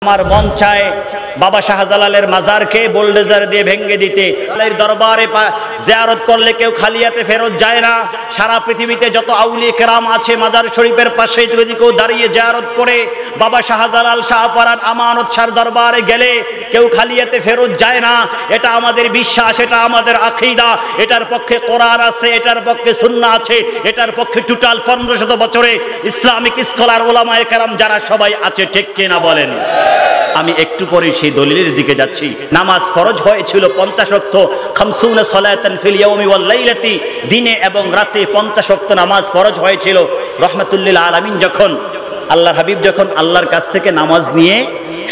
আমার মন চায় বাবা শাহজালালের মাজারকে বোলডোজার দিয়ে ভেঙে দিতে। আল্লাহর দরবারে জিয়ারত করলে কেউ খালি হাতে ফেরত যায় না। সারা পৃথিবীতে যত আউলিয়া কেরাম আছে মাজার শরীফের পাশে যদি কেউ দাঁড়িয়ে জিয়ারত করে বাবা শাহজালাল শাহপরান আমানত শাহর দরবারে গেলে কেউ খালি হাতে ফেরত যায় না। এটা আমাদের বিশ্বাস, এটা আমাদের আকীদা। এটার পক্ষে কোরআন আছে, এটার পক্ষে সুন্নাহ আছে, এটার পক্ষে টোটাল 1500 বছরে ইসলামিক স্কলার ওলামায়ে কেরাম যারা সবাই আছে, ঠিক কিনা বলেন? আমি একটু পরে সেই দলিলের দিকে যাচ্ছি। নামাজ ফরজ হয়েছিল 50 ওয়াক্ত, 50 সালাতান ফিল ইয়াউমি ওয়াল লাইলাতি, দিনে এবং রাতে 50 ওয়াক্ত নামাজ ফরজ হয়েছিল। রাহমাতুল্লিল আলামিন যখন আল্লাহর হাবিব যখন আল্লাহর কাছ থেকে নামাজ নিয়ে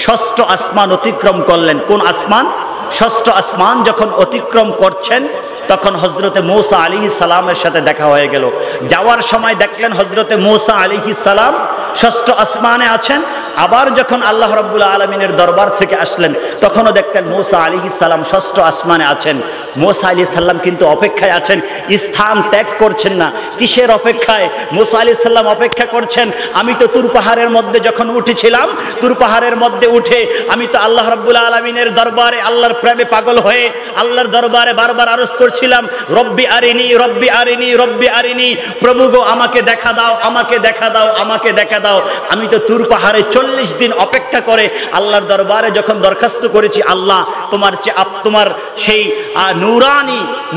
ষষ্ঠ আসমান অতিক্রম করলেন, কোন আসমান? ষষ্ঠ আসমান যখন অতিক্রম করছেন তখন হযরতে মূসা আলাইহিস সালামের সাথে দেখা হয়ে গেল। যাওয়ার সময় দেখলেন হযরতে মূসা আলাইহিস সালাম ষষ্ঠ আসমানে আছেন। আবার যখন আল্লাহ রাব্বুল আলামিনের দরবার থেকে আসলেন তখনও দেখলেন মূসা আলাইহিস সালাম ষষ্ঠ আসমানে আছেন। মূসা আলাইহিস সালাম কিন্তু অপেক্ষায় আছেন, স্থান ত্যাগ করছেন না। কিসের অপেক্ষায়? মূসা আলাইহিস সালাম অপেক্ষা করছেন, আমি তো তুর পাহাড়ের মধ্যে যখন উঠেছিলাম, তুর পাহাড়ের মধ্যে উঠে আমি তো আল্লাহ রাব্বুল আলামিনের দরবারে আল্লাহর প্রেমে পাগল হয়ে আল্লাহর দরবারে বারবার আরজ করছিলাম, রব্বি আরিনি রব্বি আরিনি রব্বি আরিনি, প্রভু গো আমাকে দেখা দাও, আমাকে দেখা দাও, আমাকে দেখা দাও। আমি তো তুর পাহাড়ে 40 দিন অপেক্ষা করে আল্লাহর দরবারে যখন দরখাস্ত করেছি, আল্লাহ তোমার সেই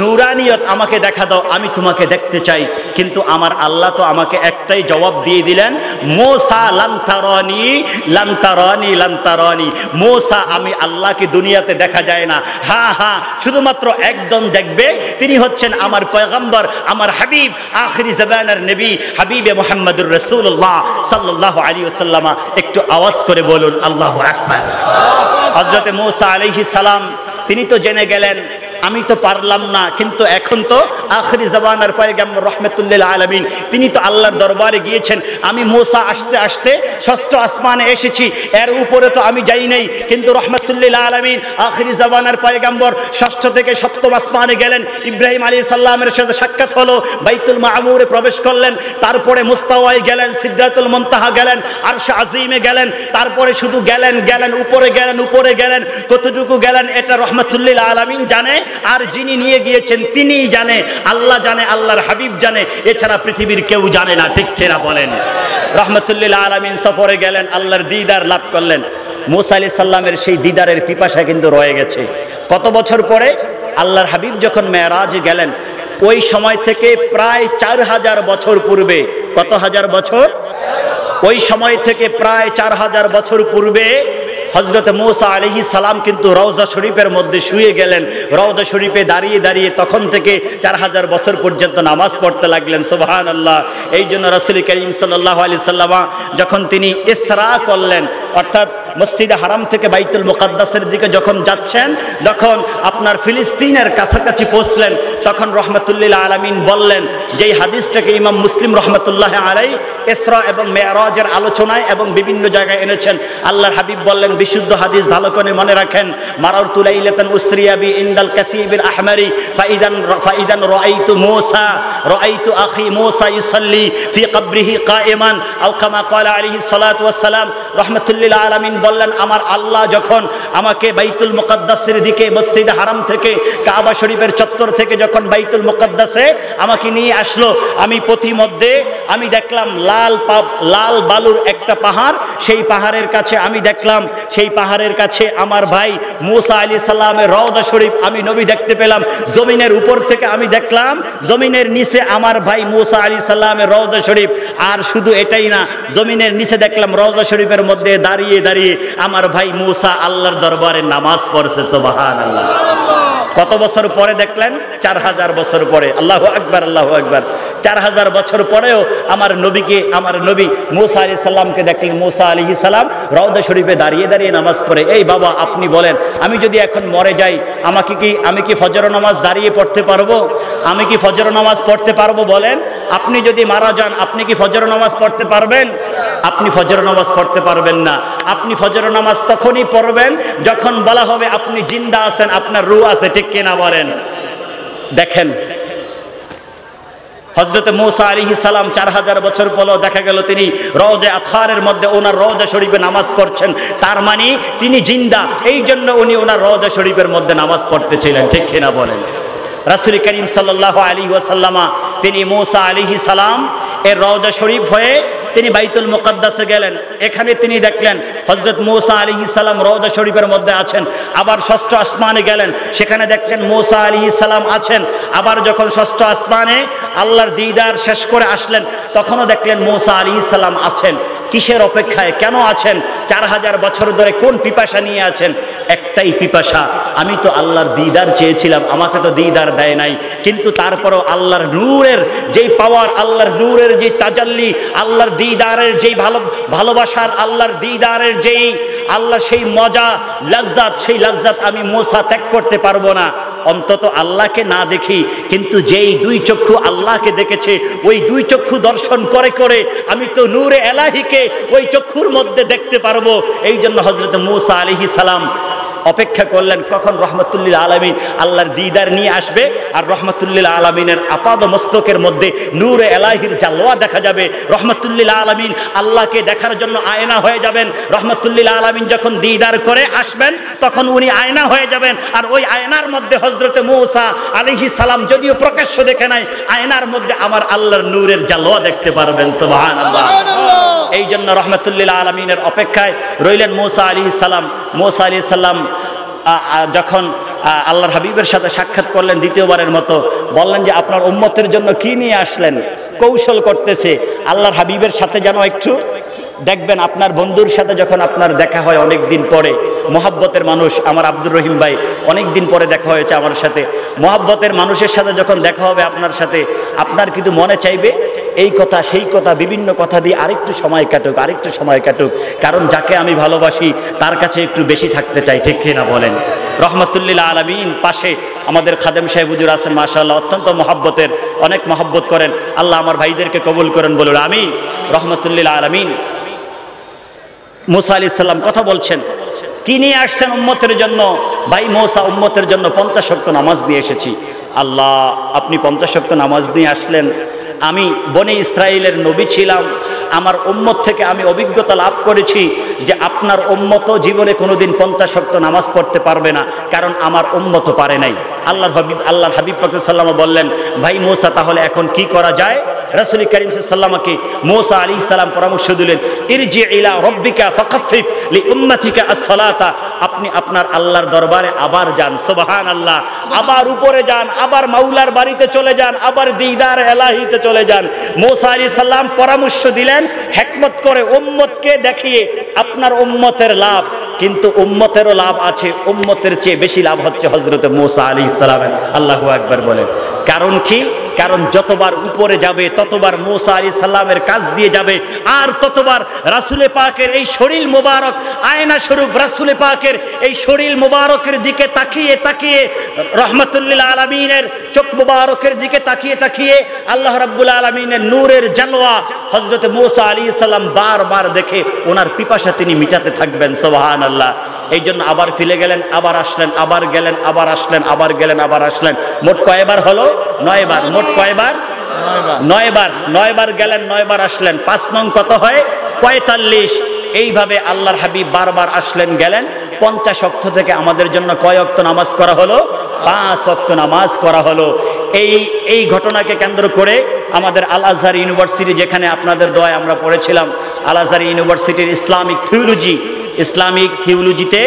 নূরানিয়ত আমাকে দেখা দাও, আমি তোমাকে দেখতে চাই। কিন্তু আমার আল্লাহ তো আমাকে একটাই জবাব দিয়ে দিলেন, মূসা লান তারানি লান তারানি লান তারানি। মূসা আমি আল্লাহকে দুনিয়াতে দেখা যায় না, হ্যাঁ হ্যাঁ শুধুমাত্র একজন দেখবে, তিনি হচ্ছেন আমার পয়গম্বর, আমার হাবিব, আখিরি জামানার নবী হাবিবে মুহাম্মদুর রাসূলুল্লাহ সাল্লাল্লাহু আলাইহি ওয়াসাল্লাম। একটু আওয়াজ করে বলুন আল্লাহু আকবার। হযরতে মূসা আলাইহিস সালাম তিনি তো জেনে গেলেন আমি তো পারলাম না, কিন্তু এখন তো আখিরি জামানার পয়গম্বর রাহমাতুল্লিল আলামিন তিনি তো আল্লাহর দরবারে গিয়েছেন। আমি মূসা আসতে আসতে ষষ্ঠ আসমানে এসেছি, এর উপরে তো আমি যাই নাই, কিন্তু রাহমাতুল্লিল আলামিন আখিরি জামানার পয়গম্বর ষষ্ঠ থেকে সপ্তম আসমানে গেলেন। ইব্রাহিম আলাইহিস সালামের সাথে সাক্ষাৎ হলো, বাইতুল মামুরে প্রবেশ করলেন, তারপরে মুস্তাওয়ায় গেলেন, সিদরাতুল মুনতাহা গেলেন, আরশ আজিমে গেলেন, তারপরে শুধু গেলেন উপরে গেলেন, উপরে গেলেন। কতটুকু গেলেন এটা রাহমাতুল্লিল আলামিন জানে, আর যিনি নিয়ে গিয়েছেন তিনিই জানে, আল্লাহ জানে, আল্লাহর হাবিব জানে, এছাড়া পৃথিবীর কেউ জানে না, ঠিক কিনা বলেন? রাহমাতুল্লিল আলামিন সফরে গেলেন, আল্লাহর দিদার লাভ করলেন। মূসা আলাইহিস সালামের সেই দিদারের পিপাসা কিন্তু রয়ে গেছে। কত বছর পরে? আল্লাহর হাবিব যখন মেরাজে গেলেন ওই সময় থেকে প্রায় 4000 বছর পূর্বে। কত হাজার বছর? ওই সময় থেকে প্রায় 4000 বছর পূর্বে হযরত মূসা আলাইহিস সালাম কিন্তু রওজা শরীফের মধ্যে শুয়ে গেলেন। রওজা শরীফে দাঁড়িয়ে দাঁড়িয়ে তখন থেকে 4000 বছর পর্যন্ত নামাজ পড়তে লাগলেন। সুবহানাল্লাহ। এই জন্য রাসূল করিম সাল্লাল্লাহু আলাইহি সাল্লাম যখন তিনি ইসরা করলেন, অর্থাৎ মসজিদে হারাম থেকে বাইতুল মুকাদ্দাসের দিকে যখন যাচ্ছেন, যখন আপনার ফিলিস্তিনের কাছাকাছি পৌঁছলেন, তখন রাহমাতুল্লিল আলামিন বললেন, যেই হাদিসটাকে ইমাম মুসলিম রাহমাতুল্লাহ আলাইহি ইসরা এবং মেরাজের আলোচনায় এবং বিভিন্ন জায়গায় এনেছেন। আল্লাহর হাবিব বললেন, বিশুদ্ধ হাদিস, ভালো করে মনে রাখেন, মারারতু লাইলাতান উসরিয়া বি ইনদাল কাসীবিল আহমারি ফাইদান রাআইতু আখি মূসা ইউসাল্লি ফি কবরিহি কাইমান আও কামা ক্বালা আলাইহিস সালাতু ওয়াস সালাম। রাহমাতুল্লিল আলামিন বললেন, আমার আল্লাহ যখন আমাকে বাইতুল মুকাদ্দাসের দিকে মসজিদে হারাম থেকে কাবা শরীফের চত্বর থেকে যখন বাইতুল মুকাদ্দাসে আমাকে নিয়ে আসলো, আমি পথিমধ্যে আমি দেখলাম লাল বালুর একটা পাহাড়। সেই পাহাড়ের কাছে আমি দেখলাম, সেই পাহাড়ের কাছে আমার ভাই মূসা আলাইহিস সালামের রওজা শরীফ আমি নবী দেখতে পেলাম। জমিনের উপর থেকে আমি দেখলাম, জমিনের নিচে আমার ভাই মূসা আলাইহিস সালামের রওজা শরীফ। আর শুধু এটাই না, জমিনের নিচে দেখলাম রওজা শরীফের মধ্যে দাঁড়িয়ে দাঁড়িয়ে আমার ভাই মূসা আল্লাহর দরবারে নামাজ পড়ছে। সুবহানাল্লাহ। কত বছর পরে দেখলেন? 4000 বছর পরে। আল্লাহু আকবার, আল্লাহু আকবার। 4000 বছর পরেও আমার নবী মূসা আলাইহিস সালামকে দেখলেন। মূসা আলাইহিস সালাম রওজা শরীফে দাঁড়িয়ে দাঁড়িয়ে নামাজ পড়ে। এই বাবা, আপনি বলেন, আমি যদি এখন মরে যাই আমি কি ফজর নামাজ দাঁড়িয়ে পড়তে পারবো? আমি কি ফজর নামাজ পড়তে পারবো? বলেন, আপনি যদি মারা যান আপনি কি ফজর নামাজ পড়তে পারবেন? আপনি ফজর নামাজ পড়তে পারবেন না। আপনি ফজর নামাজ তখনই পড়বেন যখন বলা হবে আপনি জিন্দা আছেন, আপনার রূহ আছে, ঠিক কিনা বলেন? দেখেন হযরত মূসা আলাইহিস সালাম 4000 বছর পর দেখা গেল তিনি রওজা আতহারের মধ্যে ওনার রওজা শরীফে নামাজ পড়ছেন। তার মানে তিনি জিন্দা, এই জন্য উনি ওনার রওজা শরীফের মধ্যে নামাজ পড়তেছিলেন, ঠিক কিনা বলেন? রাসূল করিম সাল্লাল্লাহু আলাইহি ওয়াসাল্লাম তিনি মূসা আলাইহিস সালাম এর রওজা শরীফ হয়ে তিনি বাইতুল মুকাদ্দাসে গেলেন। এখানে তিনি দেখলেন হযরত মূসা আলাইহিস সালাম রওজা শরীফের মধ্যে আছেন। আবার ষষ্ঠ আসমানে গেলেন, সেখানে দেখলেন মূসা আলাইহিস সালাম আছেন। আবার যখন ষষ্ঠ আসমানে আল্লাহর দিদার শেষ করে আসলেন, তখনও দেখলেন মূসা আলাইহিস সালাম আছেন। কিসের অপেক্ষায় কেন আছেন? 4000 বছর ধরে কোন পিপাসা নিয়ে আছেন? একটাই পিপাসা, আমি তো আল্লাহর দিদার চেয়েছিলাম, আমাকে তো দিদার দেয় নাই। কিন্তু তারপরও আল্লাহর নূরের যেই পাওয়ার, আল্লাহর নূরের যেই তাজাল্লি, আল্লাহর দিদারের যেই ভালোবাসার, আল্লাহর দিদারের যেই আল্লাহ সেই মজা লাজ্জাত, সেই লাজ্জাত আমি মূসা ত্যাগ করতে পারবো না। অন্তত আল্লাহকে না দেখি, কিন্তু যেই দুই চক্ষু আল্লাহকে দেখেছে, ওই দুই চক্ষু দর্শন করে করে আমি তো নূরে এলাহিকে ওই চক্ষুর মধ্যে দেখতে পারবো। এই জন্য হযরত মূসা আলাইহিস সালাম অপেক্ষা করলেন কখন রহমতুল্লিল আলামিন আল্লাহর দিদার নিয়ে আসবে, আর রহমতুল্লিল আলামিনের আপাদ মস্তকের মধ্যে নূরে এলাহির জালওয়া দেখা যাবে। রহমতুল্লিল আলামিন আল্লাহকে দেখার জন্য আয়না হয়ে যাবেন। রহমতুল্লিল আলামিন যখন দিদার করে আসবেন, তখন উনি আয়না হয়ে যাবেন। আর ওই আয়নার মধ্যে হযরত মূসা আলাইহিস সালাম যদিও প্রকাশ্য দেখে নাই, আয়নার মধ্যে আমার আল্লাহর নূরের জালওয়া দেখতে পারবেন। সুবহানাল্লাহ। এই জন্য রহমতুল্লিল আলামিনের অপেক্ষায় রইলেন মূসা আলাইহিস সালাম। মূসা আলাইহিস সালাম যখন আল্লাহর হাবিবের সাথে সাক্ষাৎ করলেন দ্বিতীয়বারের মতো, বললেন যে আপনার উম্মতের জন্য কি নিয়ে আসলেন? কৌশল করতেছে আল্লাহর হাবিবের সাথে যেন একটু দেখবেন। আপনার বন্ধুর সাথে যখন আপনার দেখা হয় অনেক দিন পরে, মোহাব্বতের মানুষ আমার আব্দুর রহিম ভাই, অনেক দিন পরে দেখা হয়েছে আমার সাথে। মোহাব্বতের মানুষের সাথে যখন দেখা হবে আপনার সাথে, আপনার কিন্তু মনে চাইবে এই কথা সেই কথা, বিভিন্ন কথা দিয়ে আরেকটু সময় কাটুক, আরেকটু সময় কাটুক। কারণ যাকে আমি ভালোবাসি তার কাছে একটু বেশি থাকতে চাই, ঠিক কিনা বলেন? রহমতুল্লিল আলামিন পাশে আমাদের খাদেম সাহেব হুজুর আছেন, মাশাআল্লাহ, অত্যন্ত মহব্বতের, অনেক মহব্বত করেন। আল্লাহ আমার ভাইদেরকে কবুল করেন, বলুন আমিন। রহমতুল্লিল আলামিন মূসা আলাইহিস সালাম কথা বলছেন, কি নিয়ে আসছেন উম্মতের জন্য? ভাই মূসা, উম্মতের জন্য 50 ওয়াক্ত নামাজ নিয়ে এসেছি। আল্লাহ, আপনি 50 ওয়াক্ত নামাজ নিয়ে আসলেন। আমি বনে ইসরাইলের নবী ছিলাম, আমার উম্মত থেকে আমি অভিজ্ঞতা লাভ করেছি যে আপনার উম্মত জীবনে কোনোদিন 50 ওয়াক্ত নামাজ পড়তে পারবে না, কারণ আমার উম্মত পারে নাই। আল্লাহর হাবিব পাক সাল্লাল্লাহু আলাইহি বললেন, ভাই মূসা, তাহলে এখন কি করা যায়? রাসূল করিম সাল্লাল্লাহু মূসা আলাইহিস সালাম পরামর্শ দিলেন, ইরজি ইলা রাব্বিকা ফাকাফিফ লিউম্মাতিকা আস-সালাতা। আপনি আপনার আল্লাহর দরবারে আবার যান, সুবহানাল্লাহ, আবার উপরে যান, আবার মাওলার বাড়িতে চলে যান, আবার দিদার এলাহিতে চলে যান। মূসা আলাইহিস সালাম পরামর্শ দিলেন হিকমত করে, উম্মতকে দেখিয়ে আপনার উম্মতের লাভ, কিন্তু উম্মতেরও লাভ আছে, উম্মতের চেয়ে বেশি লাভ হচ্ছে হযরত মূসা আলাইহিস সালামের। আল্লাহু আকবার বলেন। কারণ কি? কারণ যতবার উপরে যাবে ততবার মূসা আলাইহিস সালামের কাছ দিয়ে যাবে, আর ততবার রাসূলে পাকের এই শরীর মোবারক, আয়না স্বরূপ রাসূলে পাকের এই শরীর মোবারকের দিকে তাকিয়ে তাকিয়ে, রহমতুল্লিল আলামিনের চোখ মোবারকের দিকে তাকিয়ে তাকিয়ে আল্লাহ রাব্বুল আলামিনের নূরের জালওয়া হযরত মূসা আলাইহিস সালাম বারবার দেখে ওনার পিপাসা তিনি মিটাতে থাকবেন। সুবহানাল্লাহ। এই জন্য আবার ফিরে গেলেন, আবার আসলেন, আবার গেলেন, আবার আসলেন, আবার গেলেন, আবার আসলেন। মোট কয়বার হলো? 9 বার। মোট কয়বার? 9 বার। 9 বার গেলেন, 9 বার আসলেন, 5 নং কত হয়? 45। এইভাবে আল্লাহর হাবিব বারবার আসলেন গেলেন। 50 ওয়াক্ত থেকে আমাদের জন্য কয় ওয়াক্ত নামাজ করা হলো? 5 ওয়াক্ত নামাজ করা হলো। এই ঘটনাকে কেন্দ্র করে আমাদের আল আজহার ইউনিভার্সিটি, যেখানে আপনাদের দোয়ায় আমরা পড়েছিলাম, আল আজহার ইউনিভার্সিটির ইসলামিক থিওলজিতে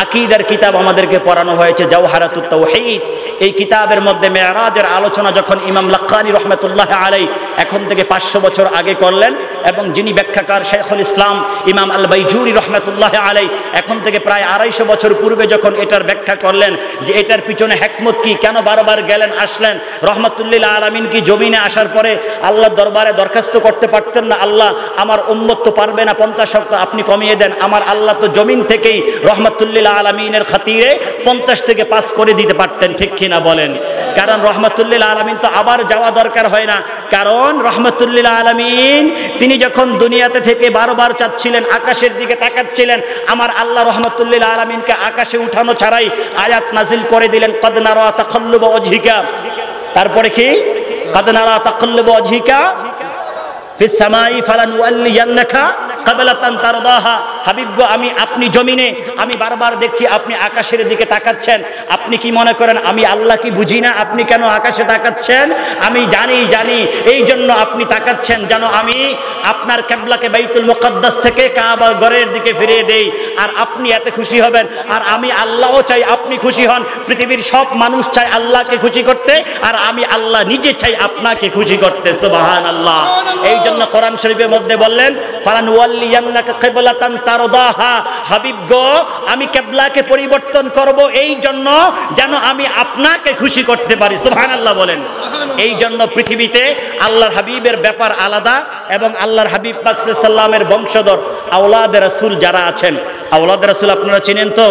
আকীদার কিতাব আমাদেরকে পড়ানো হয়েছে, জাওহারাতুত তাওহীদ। এই কিতাবের মধ্যে মেরাজের আলোচনা যখন ইমাম লাক্কানি রহমতুল্লাহ আলাই এখন থেকে 500 বছর আগে করলেন, এবং যিনি ব্যাখ্যাকার শাইখুল ইসলাম ইমাম আল বাইজুরি রহমতুল্লাহ আলাই এখন থেকে প্রায় 250 বছর পূর্বে যখন এটার ব্যাখ্যা করলেন যে এটার পিছনে হিকমত কি, কেন বারবার গেলেন আসলেন, রহমতুল্লিল আলামিন কি জমিনে আসার পরে আল্লাহর দরবারে দরখাস্ত করতে পারতেন না, আল্লাহ আমার উম্মত তো পারবে না 50 ওয়াক্ত, আপনি কমিয়ে দেন। আমার আল্লাহ তো জমিন থেকেই রহমতুল্লিল আলামিনের খাতিরে 50 থেকে 5 করে দিতে পারতেন, ঠিক কিনা বলেন? কারণ রহমতুল্লিল আলামিন তো আবার যাওয়া দরকার হয় না, কারণ রহমতুল্লিল আলামিন তিনি যখন দুনিয়াতে থেকে বারবার চাচ্ছিলেন, আকাশের দিকে তাকাচ্ছিলেন, আমার আল্লাহ রহমতুল্লিল আলামিনকে আকাশে উঠানো ছাড়াই আয়াত নাজিল করে দিলেন, কদ নারা তাকাল্লুবা ওয়াজহিকা। তারপরে কি? কাদ নারা তাকাল্লুবু ওয়াজহিকা ফিস সামাই ফালানুওয়াল্লিয়ান্নাকা কিবলাতান তারদাহা। হাবিব গো, আপনি জমিনে, আমি বারবার দেখছি আপনি আকাশের দিকে তাকাচ্ছেন। আপনি কি মনে করেন আমি আল্লাহ কি বুঝি না? আপনি কেন আকাশে তাকাচ্ছেন? আমি জানি, এই জন্য আপনি তাকাচ্ছেন যেন আমি আপনার কিবলাকে বাইতুল মুকাদ্দাস থেকে কাবা ঘরের দিকে ফিরিয়ে দেই, আর আপনি এতে খুশি হবেন। আর আমি আল্লাহও চাই আপনি খুশি হন। পৃথিবীর সব মানুষ চায় আল্লাহকে খুশি করতে, আর আমি আল্লাহ নিজে চাই আপনাকে খুশি করতে। সুবহানাল্লাহ। এই জন্য কোরআন শরীফের মধ্যে বললেন ফালানুওয়াল্লিয়ান্নাকা কিবলাতান তারদাহা। হাবিব গো, আমি কিবলাকে পরিবর্তন করব এই জন্য যেন আমি আপনাকে খুশি করতে পারি। সুবহানাল্লাহ বলেন। এই জন্য পৃথিবীতে আল্লাহর হাবিবের ব্যাপার আলাদা, এবং আল্লাহর হাবিব পাক সাল্লাল্লাহু আলাইহি ওয়াসাল্লামের বংশধর আওলাদে রাসূল যারা আছেন, আওলাদে রাসূল আপনারা চিনেন তো?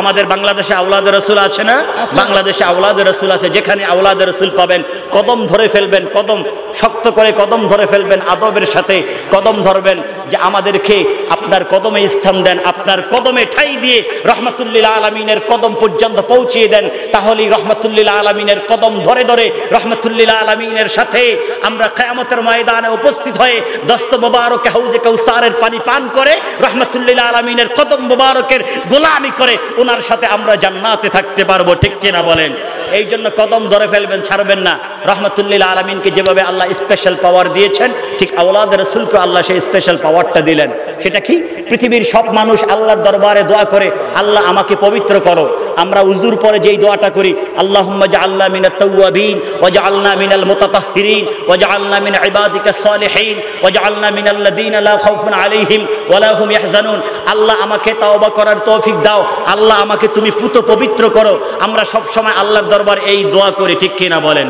আমাদের বাংলাদেশে আওলাদে রাসূল আছে না? বাংলাদেশে আওলাদে রাসূল আছে। যেখানে আওলাদে রাসূল পাবেন, কদম ধরে ফেলবেন, কদম শক্ত করে কদম ধরে ফেলবেন, আদবের সাথে কদম ধরবেন যে আমাদেরকে আপনার কদমে স্থান দেন, আপনার কদমে ঠাই দিয়ে রহমাতুল লিল আলামিনের কদম পর্যন্ত পৌঁছিয়ে দেন। তাহলেই রহমাতুল লিল আলামিনের কদম ধরে ধরে রহমাতুল লিল আলামিনের সাথে আমরা কিয়ামতের ময়দানে উপস্থিত হয়ে দস্ত মোবারকে হাউজে কাউসারের পানি পান করে রহমাতুল লিল আলামিনের কদম মোবারকের গোলামি করে ওনার সাথে আমরা জান্নাতে থাকতে পারবো। ঠিক কিনা বলেন? এই জন্য কদম ধরে ফেলবেন, ছাড়বেন না। রহমাতুল লিল আলামিনকে যেভাবে আল্লাহ স্পেশাল পাওয়ার দিয়েছেন, ঠিক আওলাদ রাসূলকে আল্লাহ সেই স্পেশাল পাওয়ারটা দিলেন। সেটা কি? পৃথিবীর সব মানুষ আল্লাহর দরবারে দোয়া করে, আল্লাহ আমাকে পবিত্র করো। আমরা উজুর পরে যেই দোয়াটা করি, আল্লাহুম্মা জাআলনা মিনাত তাওয়াবিন ওয়াজআলনা মিনাল মুতাতাহহিরিন ওয়াজআলনা মিন ইবাদিকাস সালিহিন ওয়াজআলনা মিনাল্লাযীনা লা খাউফুন আলাইহিম ওয়ালা হুম ইয়াহজানুন। আল্লাহ আমাকে তওবা করার তৌফিক দাও, আল্লাহ আমাকে তুমি পুত পবিত্র করো। আমরা সব সময় আল্লাহর দরবার এই দোয়া করি। ঠিক কিনা বলেন?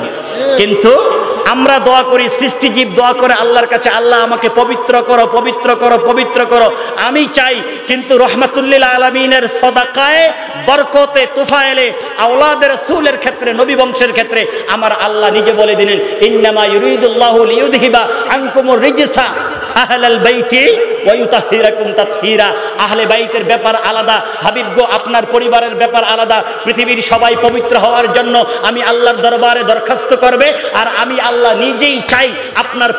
কিন্তু আমরা দোয়া করি, সৃষ্টিজীব দোয়া করে আল্লাহর কাছে, আল্লাহ আমাকে পবিত্র করো, পবিত্র করো, পবিত্র করো, আমি চাই। কিন্তু রহমাতুল লিল আলামিনের সদাকায়ে, বরকতে, তুফায়েলে আওলাদে রাসূলের ক্ষেত্রে, নবী বংশের ক্ষেত্রে আমার আল্লাহ নিজে বলে দিলেন, ইন্নামা ইউরিদুল্লাহু লিইউযহিবা আনকুমুর রিজসা আহলাল বাইতি ওয়া ইউতাহহিরাকুম তাতহীরা। আহলে বাইতের ব্যাপার আলাদা, হাবিব গো আপনার পরিবারের ব্যাপার আলাদা। পৃথিবীর সবাই পবিত্র হওয়ার জন্য আমি আল্লাহর দরবারে দরখাস্ত করবে, আর আমি আল্লাহ নিজেই চাই আপনার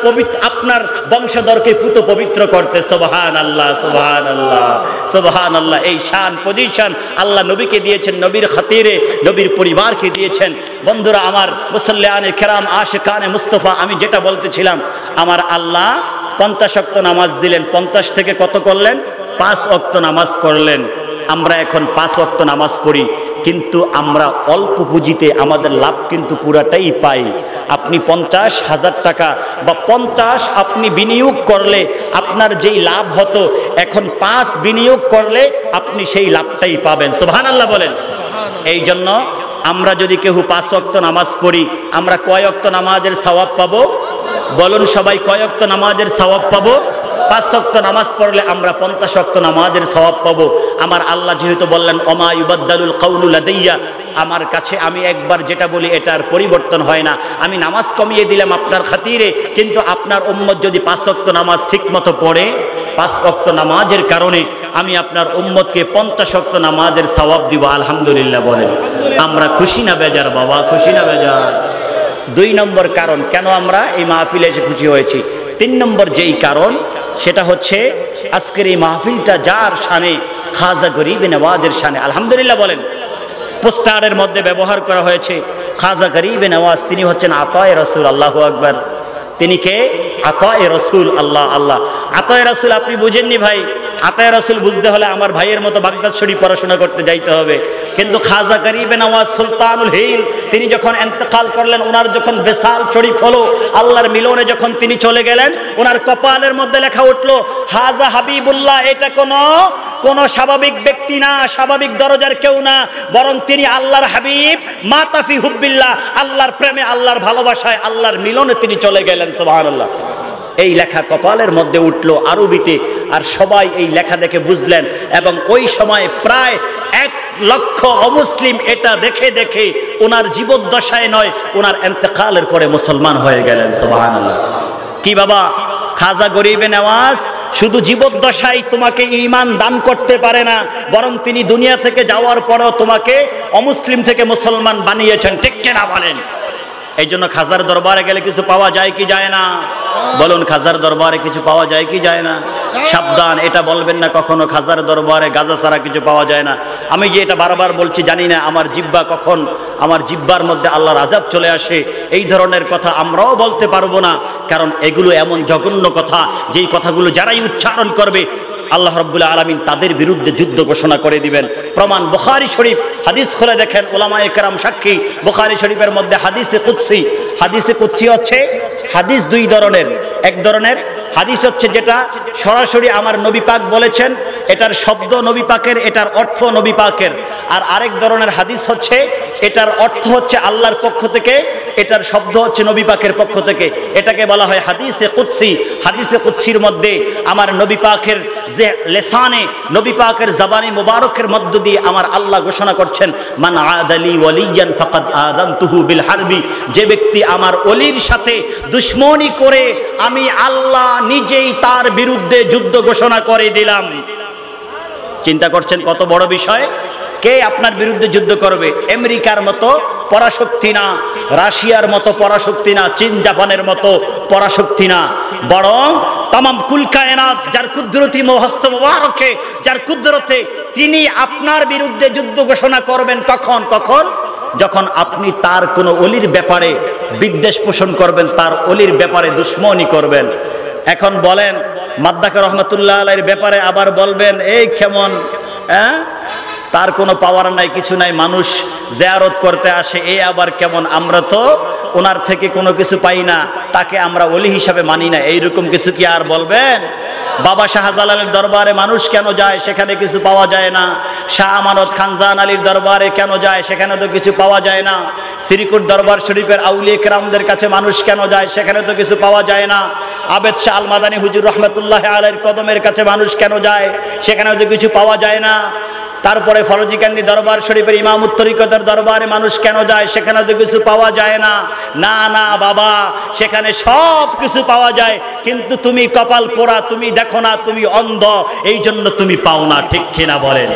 বংশধরকে পুত পবিত্র করতে। সুবহানাল্লাহ, সুবহানাল্লাহ, সুবহানাল্লাহ। এই শান পজিশন আল্লাহ নবীকে দিয়েছেন, নবীর খাতিরে নবীর পরিবারকে দিয়েছেন। বন্ধুরা আমার, মুসল্লিয়ানে কেরাম, আশিকানে মুস্তাফা, আমি যেটা বলতেছিলাম, আমার আল্লাহ 50 ওয়াক্ত নামাজ দিলেন। 50 থেকে কত করলেন? 5 ওয়াক্ত নামাজ করলেন। আমরা এখন 5 ওয়াক্ত নামাজ পড়ি, কিন্তু আমরা অল্প পুঁজিতে আমাদের লাভ কিন্তু পুরাটাই পাই। আপনি 50,000 টাকা বা 50 আপনি বিনিয়োগ করলে আপনার যেই লাভ হতো, এখন 5 বিনিয়োগ করলে আপনি সেই লাভটাই পাবেন। সুবহানাল্লাহ বলেন। এই জন্য আমরা যদি কেউ 5 ওয়াক্ত নামাজ পড়ি, আমরা কয় ওয়াক্ত নামাজের সওয়াব পাবো? বলুন সবাই, কয় ওয়াক্ত নামাজের সওয়াব পাবো? 5 ওয়াক্ত নামাজ পড়লে আমরা 50 ওয়াক্ত নামাজের সওয়াব পাবো। আমার আল্লাহ যেহেতু বললেন ওমা ইউবাদদালুল কাউলু লাদাইয়া, আমার কাছে আমি একবার যেটা বলি এটার পরিবর্তন হয় না। আমি নামাজ কমিয়ে দিলাম আপনার খাতিরে, কিন্তু আপনার উম্মত যদি 5 ওয়াক্ত নামাজ ঠিক মতো পড়ে, 5 ওয়াক্ত নামাজের কারণে আমি আপনার উম্মতকে 50 ওয়াক্ত নামাজের সওয়াব দিব। আলহামদুলিল্লাহ বলেন। আমরা খুশি না বেজার বাবা? খুশি না বেজার? 2 নম্বর কারণ কেন আমরা এই মাহফিলে এসে খুশি হয়েছি। 3 নম্বর যেই কারণ, সেটা হচ্ছে আজকের এই মাহফিলটা যার শানে, খাজা গরিব নওয়াজের শানে। আলহামদুলিল্লাহ বলেন। পোস্টারের মধ্যে ব্যবহার করা হয়েছে খাজা গরিব নওয়াজ, তিনি হচ্ছেন আতায়ে রাসূল। আল্লাহু আকবার। তিনি কে? আতায়ে রাসূল। আল্লাহ আল্লাহ। আতায়ে রাসূল আপনি বুঝেননি ভাই। আতায়ে রাসূল বুঝতে হলে আমার ভাইয়ের মতো বাগদাদ শরীফ পড়াশোনা করতে যাইতে হবে। কিন্তু খাজা গরিব নওয়াজ সুলতানুল হিন্দ, তিনি যখন ইন্তেকাল করলেন, ওনার যখন বিশাল শরীফ হলো, আল্লাহর মিলনে যখন তিনি চলে গেলেন, ওনার কপালের মধ্যে লেখা উঠলো হাজা হাবিবুল্লাহ। এটা কোন স্বাভাবিক ব্যক্তি না, স্বাভাবিক দরজার কেউ না, বরং তিনি আল্লাহর হাবিব, মাতাফি হুব্বিল্লাহ, আল্লাহর প্রেমে, আল্লাহর ভালোবাসায়, আল্লাহর মিলনে তিনি চলে গেলেন। সুবহানাল্লাহ। এই লেখা কপালের মধ্যে উঠলো আরবিতে, আর সবাই এই লেখা দেখে বুঝলেন। এবং ওই সময় প্রায় 1 লক্ষ অমুসলিম এটা দেখে দেখে ওনার জীবদ্দশায় নয়, ওনার ইন্তেকালের পরে মুসলমান হয়ে গেলেন। সুবহানাল্লাহ। কি বাবা, খাজা গরিবে নওয়াজ শুধু জীবদ্দশায় তোমাকে ঈমান দান করতে পারে না, বরং তিনি দুনিয়া থেকে যাওয়ার পরেও তোমাকে অমুসলিম থেকে মুসলমান বানিয়েছেন। ঠিক কিনা বলেন? এই জন্য খাজার দরবারে গেলে কিছু পাওয়া যায় কি যায় না? বলুন, খাজার দরবারে কিছু পাওয়া যায় কি যায় না? সাবধান, এটা বলবেন না কখনো খাজার দরবারে গাজা ছাড়া কিছু পাওয়া যায় না। আমি যে এটা বারবার বলছি জানি না আমার জিহ্বা কখন আমার জিহ্বার মধ্যে আল্লাহর আযাব চলে আসে। এই ধরনের কথা আমরাও বলতে পারবো না, কারণ এগুলো এমন জঘন্য কথা, যেই কথাগুলো যারাই উচ্চারণ করবে আল্লাহ রাব্বুল আলামিন তাদের বিরুদ্ধে যুদ্ধ ঘোষণা করে দিবেন। প্রমাণ বুখারী শরীফ, হাদিস খুলে দেখেন, উলামায়ে কেরাম সাক্ষী। বুখারী শরীফের মধ্যে হাদিসে কুদসি, হাদিসে কুদসি হচ্ছে হাদিস দুই ধরনের। এক ধরনের হাদিস হচ্ছে যেটা সরাসরি আমার নবী পাক বলেছেন, এটার শব্দ নবী পাকের, এটার অর্থ নবী পাকের। আর আরেক ধরনের হাদিস হচ্ছে এটার অর্থ হচ্ছে আল্লাহর পক্ষ থেকে, এটার শব্দ হচ্ছে নবী পাকের পক্ষ থেকে। এটাকে বলা হয় হাদিসে কুদসি। হাদিসে কুদসির মধ্যে আমার নবী পাকের যে লেসানে, নবী পাকের জবানে মুবারকের মধ্য দিয়ে আমার আল্লাহ ঘোষণা করছেন, মান আদালি ওয়ালিয়ান ফাকাদ আযানতুহু বিল হারবি। যে ব্যক্তি আমার ওলির সাথে দুশমনি করে, আমি আল্লাহ নিজেই তার বিরুদ্ধে যুদ্ধ ঘোষণা করে দিলাম। চিন্তা করছেন কত বড় বিষয়? কে আপনার বিরুদ্ধে যুদ্ধ করবে? আমেরিকার মতো পরাশক্তি না, রাশিয়ার মতো পরাশক্তি না, চীন জাপানের মতো পরাশক্তি না, বরং তামাম কুল কায়নাত যার কুদরতি হস্ত মুবারকে, যার কুদরতে তিনি আপনার বিরুদ্ধে যুদ্ধ ঘোষণা করবেন। কখন? যখন আপনি তার কোনো অলির ব্যাপারে বিদ্বেষ পোষণ করবেন, তার অলির ব্যাপারে দুশমনি করবেন। এখন বলেন, মাদ্দাকা রহমাতুল্লাহ আলাইহির ব্যাপারে আবার বলবেন এই কেমন, তার কোনো পাওয়ার নাই, কিছু নাই, মানুষ জিয়ারত করতে আসে, এই আবার কেমন, আমরা তো ওনার থেকে কোনো কিছু পাই না, তাকে আমরা ওলি হিসাবে মানি না, এইরকম কিছু কি আর বলবেন? বাবা শাহজালালের দরবারে মানুষ কেন যায়? সেখানে কিছু পাওয়া যায় না। শাহ আমানত খান জাহান আলীর দরবারে কেন যায়? সেখানে তো কিছু পাওয়া যায় না। শ্রীকুট দরবার শরীফের আউলিয়া কেরামদের কাছে মানুষ কেন যায়? সেখানে তো কিছু পাওয়া যায় না। আবেদ শাহ আল মাদানী হুজুর রহমতুল্লাহ আলাইহির কদমের কাছে মানুষ কেন যায়? সেখানেও তো কিছু পাওয়া যায় না। তারপরে ফরজিকান্দি দরবার শরীফের ইমামুত তরিকতের দরবারে মানুষ কেন যায়? সেখানে তো কিছু পাওয়া যায় না। না না বাবা, সেখানে সব কিছু পাওয়া যায়, কিন্তু তুমি কপাল পোড়া, তুমি দেখো না, তুমি অন্ধ, এই জন্য তুমি পাও না। ঠিক কিনা বলেন?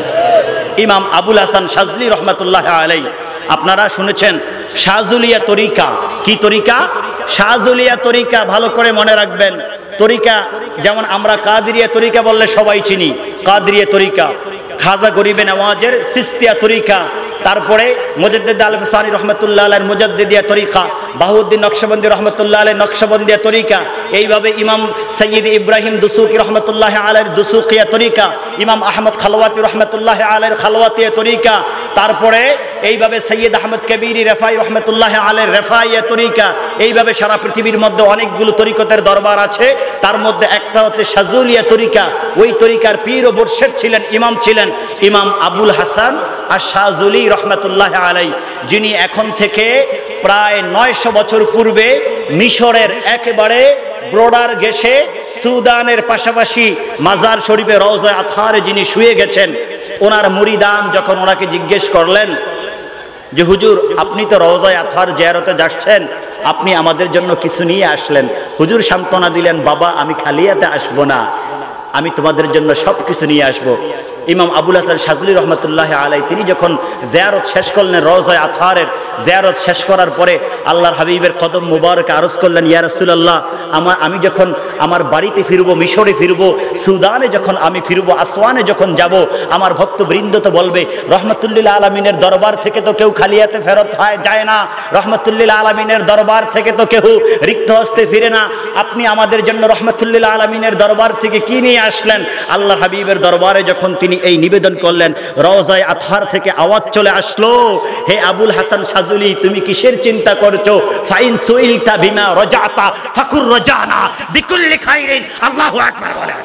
ইমাম আবুল হাসান শাজলি রহমতুল্লাহ আলাইহি, আপনারা শুনেছেন শাহজুলিয়া তরিকা। কি তরিকা? শাহজুলিয়া তরিকা। ভালো করে মনে রাখবেন, তরিকা যেমন আমরা কাদেরিয়া তরিকা বললে সবাই চিনি, কাদেরিয়া তরিকা, খাজা গরিবে নওয়াজের সিস্তিয়া তরিকা, তারপরে মুজাদ্দিদ আল হুসাইনি রহমতুল্লাহ আলাইহির মুজাদ্দিদিয়া তরিকা, বাহুউদ্দিন নকশবন্দি রহমতুল্লাহ আলাইহির নকশবন্দিয়া তরিকা, এইভাবে ইমাম সৈয়দ ইব্রাহিম দুসুকি রহমতুল্লাহ আলাইহির দুসুকিয়া তরিকা, ইমাম আহমদ খালওয়াতি রহমতুল্লাহ আলাইহির খালওয়াতিয়া তরিকা, তারপরে এইভাবে সৈয়দ আহমদ কবির রেফাই রহমতুল্লাহ আলাইহির রেফাইয়া তরিকা। এইভাবে সারা পৃথিবীর মধ্যে অনেকগুলো তরিকতের দরবার আছে, তার মধ্যে একটা হচ্ছে শাজুলিয়া তরিকা। ওই তরিকার পীর ও মুর্শিদ ছিলেন, ইমাম ছিলেন ইমাম আবুল হাসান আর শাহজুলি রহমতুল্লাহ আলাইহি, যিনি এখন থেকে প্রায় 900 বছর পূর্বে মিশরের একেবারে ব্রোডার গেছে, সুদানের পাশাপাশি মাজার শরীফে রওজা আতহারে যিনি শুয়ে গেছেন। ওনার মুরিদান যখন ওনাকে জিজ্ঞেস করলেন যে হুজুর, আপনি তো রওজায়ে আতহার জিয়ারতে যাচ্ছেন, আপনি আমাদের জন্য কিছু নিয়ে আসলেন। হুজুর সান্ত্বনা দিলেন, বাবা আমি খালিয়াতে আসবো না, আমি তোমাদের জন্য সব কিছু নিয়ে আসবো। ইমাম আবুল হাসান শাজলি রহমতুল্লাহ আলাইহি তিনি যখন জিয়ারত শেষ করলেন, রওজায়ে আতহারের জিয়ারত শেষ করার পরে আল্লাহর হাবিবের কদম মুবারকে আরজ করলেন, ইয়া রাসূলুল্লাহ, আমি যখন আমার বাড়িতে ফিরবো, মিশরে ফিরবো, সুদানে যখন আমি ফিরবো, আসওয়ানে যখন যাব, আমার ভক্তবৃন্দ তো বলবে রহমতুল্লিল আলামিনের দরবার থেকে তো কেউ খালিয়াতে ফেরত যায় না, রহমতুল্লিল আলামিনের দরবার থেকে তো কেউ রিক্ত হস্তে ফিরে না। আপনি আমাদের জন্য রহমতুল্লিল আলামিনের দরবার থেকে কি নিয়ে আসলেন? আল্লাহর হাবিবের দরবারে যখন তিনি এই নিবেদন করলেন, রওজায়ে আতহার থেকে আওয়াজ চলে আসলো, হে আবুল হাসান শাজুলি, তুমি কিসের চিন্তা করছো? ফাইন সুইলতা বিমা রাজাতা ফাকুর রাজানা বিকুল্লি খাইরিন। আল্লাহু আকবার বলেন।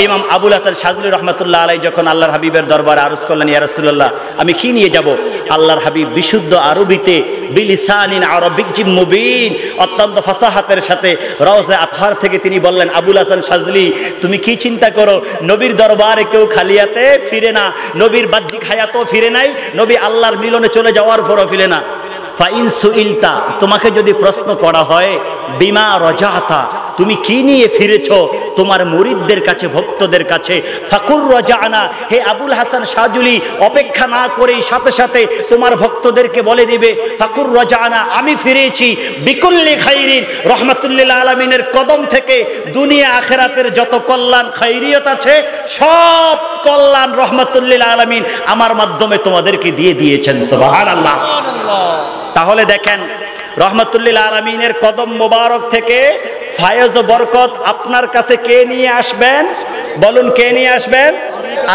ইমাম আবুল হাসান শাজলি রহমতুল্লাহ আলাইহি যখন আল্লাহর হাবিবের দরবারে আরজ করলেন, ইয়া রাসূলুল্লাহ, আমি কি নিয়ে যাব? আল্লাহর হাবিব বিশুদ্ধ আরবিতে বিলিসানিন আরাবিয়্যিন মুবিন, অত্যন্ত ফাসাহাতের সাথে রওজা আতহার থেকে তিনি বললেন, আবুল হাসান শাজলি, তুমি কি চিন্তা করো? নবীর দরবারে কেউ খালিয়াতে ফিরে না, নবীর বাহ্যিক হায়াতও ফিরে নাই, নবী আল্লাহর মিলনে চলে যাওয়ার পরও ফিরে না। ফাইন সুইলতা, তোমাকে যদি প্রশ্ন করা হয় বিমা রজাতা, তুমি কি নিয়ে ফিরেছো তোমার মুরিদদের কাছে, ভক্তদের কাছে, ফাকুর রজানা, হে আবুল হাসান শাহজুলি অপেক্ষা না করেই সাথে সাথে তোমার ভক্তদেরকে বলে দিবে ফাকুর রজানা, আমি ফিরেছি বিকুল্লি খাইরিন, রহমাতুল্লিল আলামিনের কদম থেকে দুনিয়া আখিরাতের যত কল্যাণ খাইরিয়ত আছে সব কল্যাণ রহমাতুল্লিল আলামিন আমার মাধ্যমে তোমাদেরকে দিয়ে দিয়েছেন। সুবহানাল্লাহ। তাহলে দেখেন রহমাতুল্লিল আলামিনের কদম মোবারক থেকে ফায়েজ ও বরকত আপনার কাছে কে নিয়ে আসবেন? বলুন, কে নিয়ে আসবেন?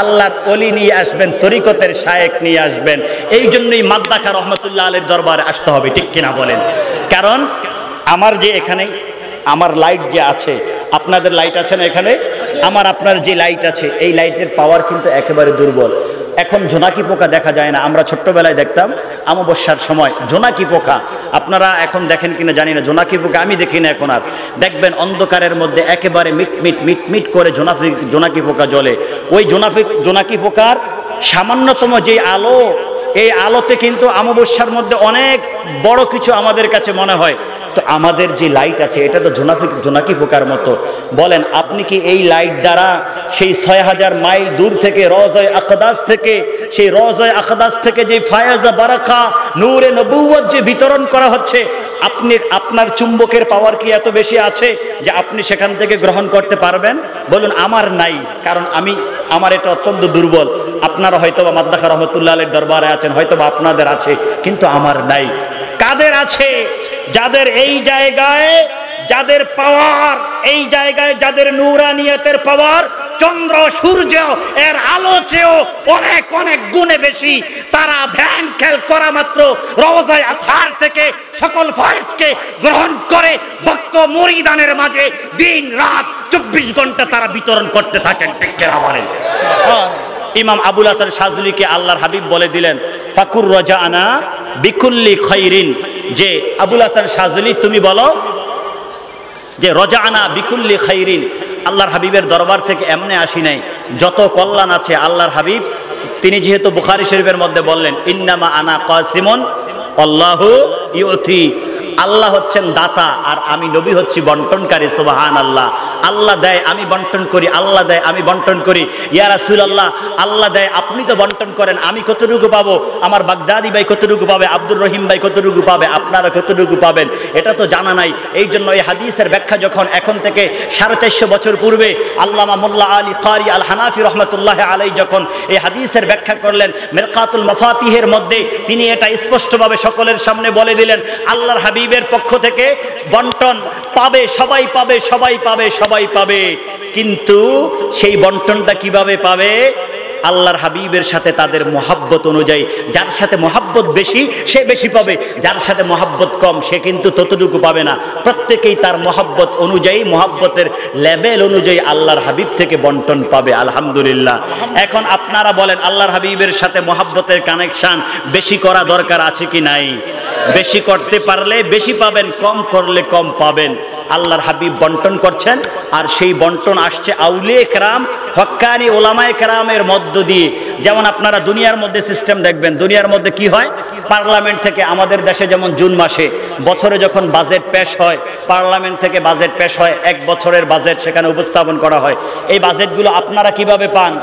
আল্লাহর ওলি নিয়ে আসবেন, তরিকতের শায়েখ নিয়ে আসবেন। এই জন্যই মাদ্দাখা রহমাতুল্লাহ আলাইহির দরবারে আসতে হবে, ঠিক কিনা বলেন? কারণ আমার যে এখানে আমার লাইট যে আছে, আপনাদের লাইট আছে না এখানে, আমার আপনার যে লাইট আছে এই লাইটের পাওয়ার কিন্তু একেবারে দুর্বল। এখন জোনাকি পোকা দেখা যায় না, আমরা ছোট্টবেলায় দেখতাম অমাবস্যার সময় জোনাকি পোকা, আপনারা এখন দেখেন কিনা জানি না, জোনাকি পোকা আমি দেখি না এখন আর। দেখবেন অন্ধকারের মধ্যে একেবারে মিটমিট মিটমিট করে জোনাকি পোকা জ্বলে। ওই জোনাকি পোকার সামান্যতম যে আলো, এই আলোতে কিন্তু অমাবস্যার মধ্যে অনেক বড় কিছু আমাদের কাছে মনে হয়। তো আমাদের যে লাইট আছে এটা তো জোনাকি পোকার মতো। বলেন আপনি কি এই লাইট দ্বারা সেই 6000 মাইল দূর থেকে রওজায়ে আকদাস থেকে, সেই রওজায়ে আকদাস থেকে যে ফায়েজা বারাকা নূরে নবুয়ত যে বিতরণ করা হচ্ছে, আপনার চুম্বকের পাওয়ার কি এত বেশি আছে যে আপনি সেখান থেকে গ্রহণ করতে পারবেন? বলুন আমার নাই, কারণ আমার এটা অত্যন্ত দুর্বল। আপনারা হয়তোবা মাদ্দাখা রহমাতুল্লাহ আলাইহির দরবারে আছেন, হয়তোবা আপনাদের আছে, কিন্তু আমার নাই। কাদের আছে? যাদের এই জায়গায়, যাদের পাওয়ার এই জায়গায়, যাদের নূরানিয়তের পাওয়ার চন্দ্র সূর্য এর আলো চেয়েও অনেক অনেক গুণে বেশি, তারা ধ্যান খেল করা মাত্র রওজায়ে আতহার থেকে সকল ফয়েজকে গ্রহণ করে ভক্ত মুরিদানের মাঝে দিন রাত 24 ঘন্টা তারা বিতরণ করতে থাকেন। ঠিক কিনা বলেন? ইমাম আবুল হাসান শাযলিকে আল্লাহর হাবিব বলে দিলেন ফাকুর রজানা বিকুল্লি খাইরিন, যে আবুল হাসান শাযলি তুমি বলো যে রজানা বিকুল্লি খাইরিন, আল্লাহর হাবিবের দরবার থেকে এমনি আসি নাই, যত কল্যাণ আছে আল্লাহর হাবিব তিনি যেহেতু বুখারী শরীফের মধ্যে বললেন ইন্নামা আনা কাসিমুন আল্লাহু ইউতি, আল্লাহ হচ্ছেন দাতা আর আমি নবী হচ্ছি বন্টনকারী। সুবহানাল্লাহ। আল্লাহ দেয় আমি বন্টন করি, আল্লাহ দেয় আমি বন্টন করি। ইয়া রাসূলুল্লাহ, আল্লাহ দেয় আপনি তো বন্টন করেন, আমি কতটুকু পাবো? আমার বাগদাদি ভাই কতটুকু পাবে? আব্দুর রহিম ভাই কতটুকু পাবে? আপনারা কতটুকু পাবেন? এটা তো জানা নাই। এই জন্য এই হাদিসের ব্যাখ্যা যখন এখন থেকে 450 বছর পূর্বে আল্লামা মোল্লা আলী কারি আল হানাফি রহমতুল্লাহ আলাইহি যখন এই হাদিসের ব্যাখ্যা করলেন মিরকাতুল মাফাতিহের মধ্যে, তিনি এটা স্পষ্টভাবে সকলের সামনে বলে দিলেন আল্লাহর হাবিবের পক্ষ থেকে বন্টন পাবে, সবাই পাবে, সবাই পাবে, সবাই পাবে। কিন্তু সেই বন্টনটা কিভাবে পাবে? আল্লাহর হাবিবের সাথে তাদের মহাব্বত অনুযায়ী। যার সাথে মহাব্বত বেশি সে বেশি পাবে, যার সাথে মহাব্বত কম সে কিন্তু ততটুকু পাবে না। প্রত্যেকেই তার মহাব্বত অনুযায়ী, মহাব্বতের লেভেল অনুযায়ী আল্লাহর হাবিব থেকে বন্টন পাবে। আলহামদুলিল্লাহ। এখন আপনারা বলেন আল্লাহর হাবিবের সাথে মহাব্বতের কানেকশন বেশি করা দরকার আছে কি নাই? বেশি করতে পারলে বেশি পাবেন, কম করলে কম পাবেন। আল্লাহর হাবিব বন্টন করছেন, আর সেই বন্টন আসছে আউলিয়া কেরাম, হক্কানি ওলামায়ে কেরামের মধ্য দিয়ে। যেমন আপনারা দুনিয়ার মধ্যে সিস্টেম দেখবেন, দুনিয়ার মধ্যে কি হয়? পার্লামেন্ট থেকে, আমাদের দেশে যেমন জুন মাসে বছরে যখন বাজেট পেশ হয়, পার্লামেন্ট থেকে বাজেট পেশ হয়, 1 বছরের বাজেট সেখানে উপস্থাপন করা হয়। এই বাজেটগুলো আপনারা কিভাবে পান?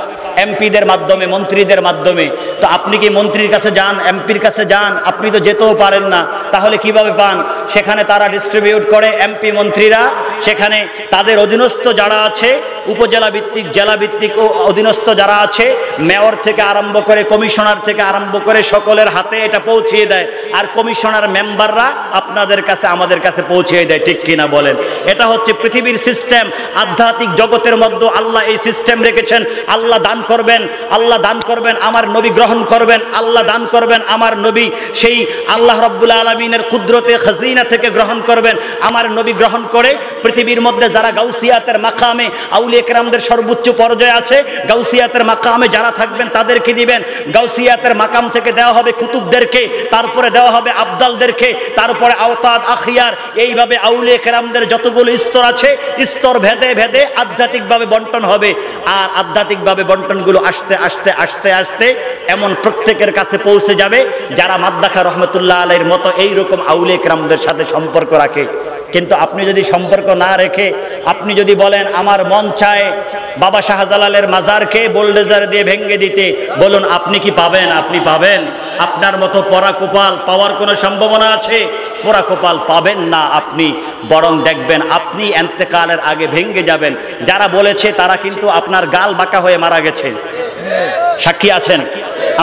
এমপিদের মাধ্যমে, মন্ত্রীদের মাধ্যমে। তো আপনি কি মন্ত্রীর কাছে যান, এমপির কাছে যান? আপনি তো যেতেও পারেন না, তাহলে কিভাবে পান? সেখানে তারা ডিস্ট্রিবিউট করে, এমপি মন্ত্রীরা সেখানে তাদের অধীনস্থ যারা আছে, উপজেলা ভিত্তিক, জেলা ভিত্তিক ও অধীনস্থ যারা আছে, মেয়র থেকে আরম্ভ করে, কমিশনার থেকে আরম্ভ করে সকলের হাতে এটা পৌঁছিয়ে দেয়। আর কমিশনার মেম্বাররা আপনাদের কাছে, আমাদের কাছে পৌঁছিয়ে দেয়। ঠিক কিনা বলেন? এটা হচ্ছে পৃথিবীর সিস্টেম। আধ্যাত্মিক জগতের মধ্যে আল্লাহ এই সিস্টেম রেখেছেন। আল্লাহ দান করবেন, আল্লাহ দান করবেন, আমার নবী গ্রহণ করবেন, আল্লাহ দান করবেন, আমার নবী সেই আল্লাহ রাব্বুল আলামিন আলামিনের কুদরতে খাজিনা থেকে গ্রহণ করবেন। আমার নবী গ্রহণ করে পৃথিবীর মধ্যে যারা গাউসিয়াতের মাকামে আউলিয়া কেরামদের সর্বোচ্চ পর্যায়ে আছে, গাউসিয়াতের মাকামে যারা থাকবেন তাদেরকে দিবেন। গাউসিয়াতের মাকাম থেকে দেওয়া হবে কুতুবদেরকে, তারপরে দেওয়া হবে আবদালদেরকে, তারপরে আওতাদ আখিয়ার, এইভাবে আউলিয়া কেরামদের যতগুলো স্তর আছে স্তর ভেদে ভেদে আধ্যাত্মিকভাবে বন্টন হবে। আর আধ্যাত্মিকভাবে বন্টনগুলো আস্তে আস্তে আস্তে আস্তে এমন প্রত্যেকের কাছে পৌঁছে যাবে যারা মাদ্দাখা রহমতুল্লাহ আলাইহির মতো এইরকম আউলিয়া কেরামদের সাথে সম্পর্ক রাখে। কিন্তু আপনি যদি সম্পর্ক না রেখে আপনি যদি বলেন আমার মন চায় বাবা শাহজালালের মাজারকে বোলডোজার দিয়ে ভেঙে দিতে, বলুন আপনি কি পাবেন? আপনি পাবেন? আপনার মতো পরা কোপাল পাওয়ার কোনো সম্ভাবনা আছে? পোড়া কপাল পাবেন না আপনি, বরং দেখবেন আপনি এন্তেকালের আগে ভেঙে যাবেন। যারা বলেছে তারা কিন্তু আপনার গাল বাঁকা হয়ে মারা গেছে, সাক্ষী আছেন।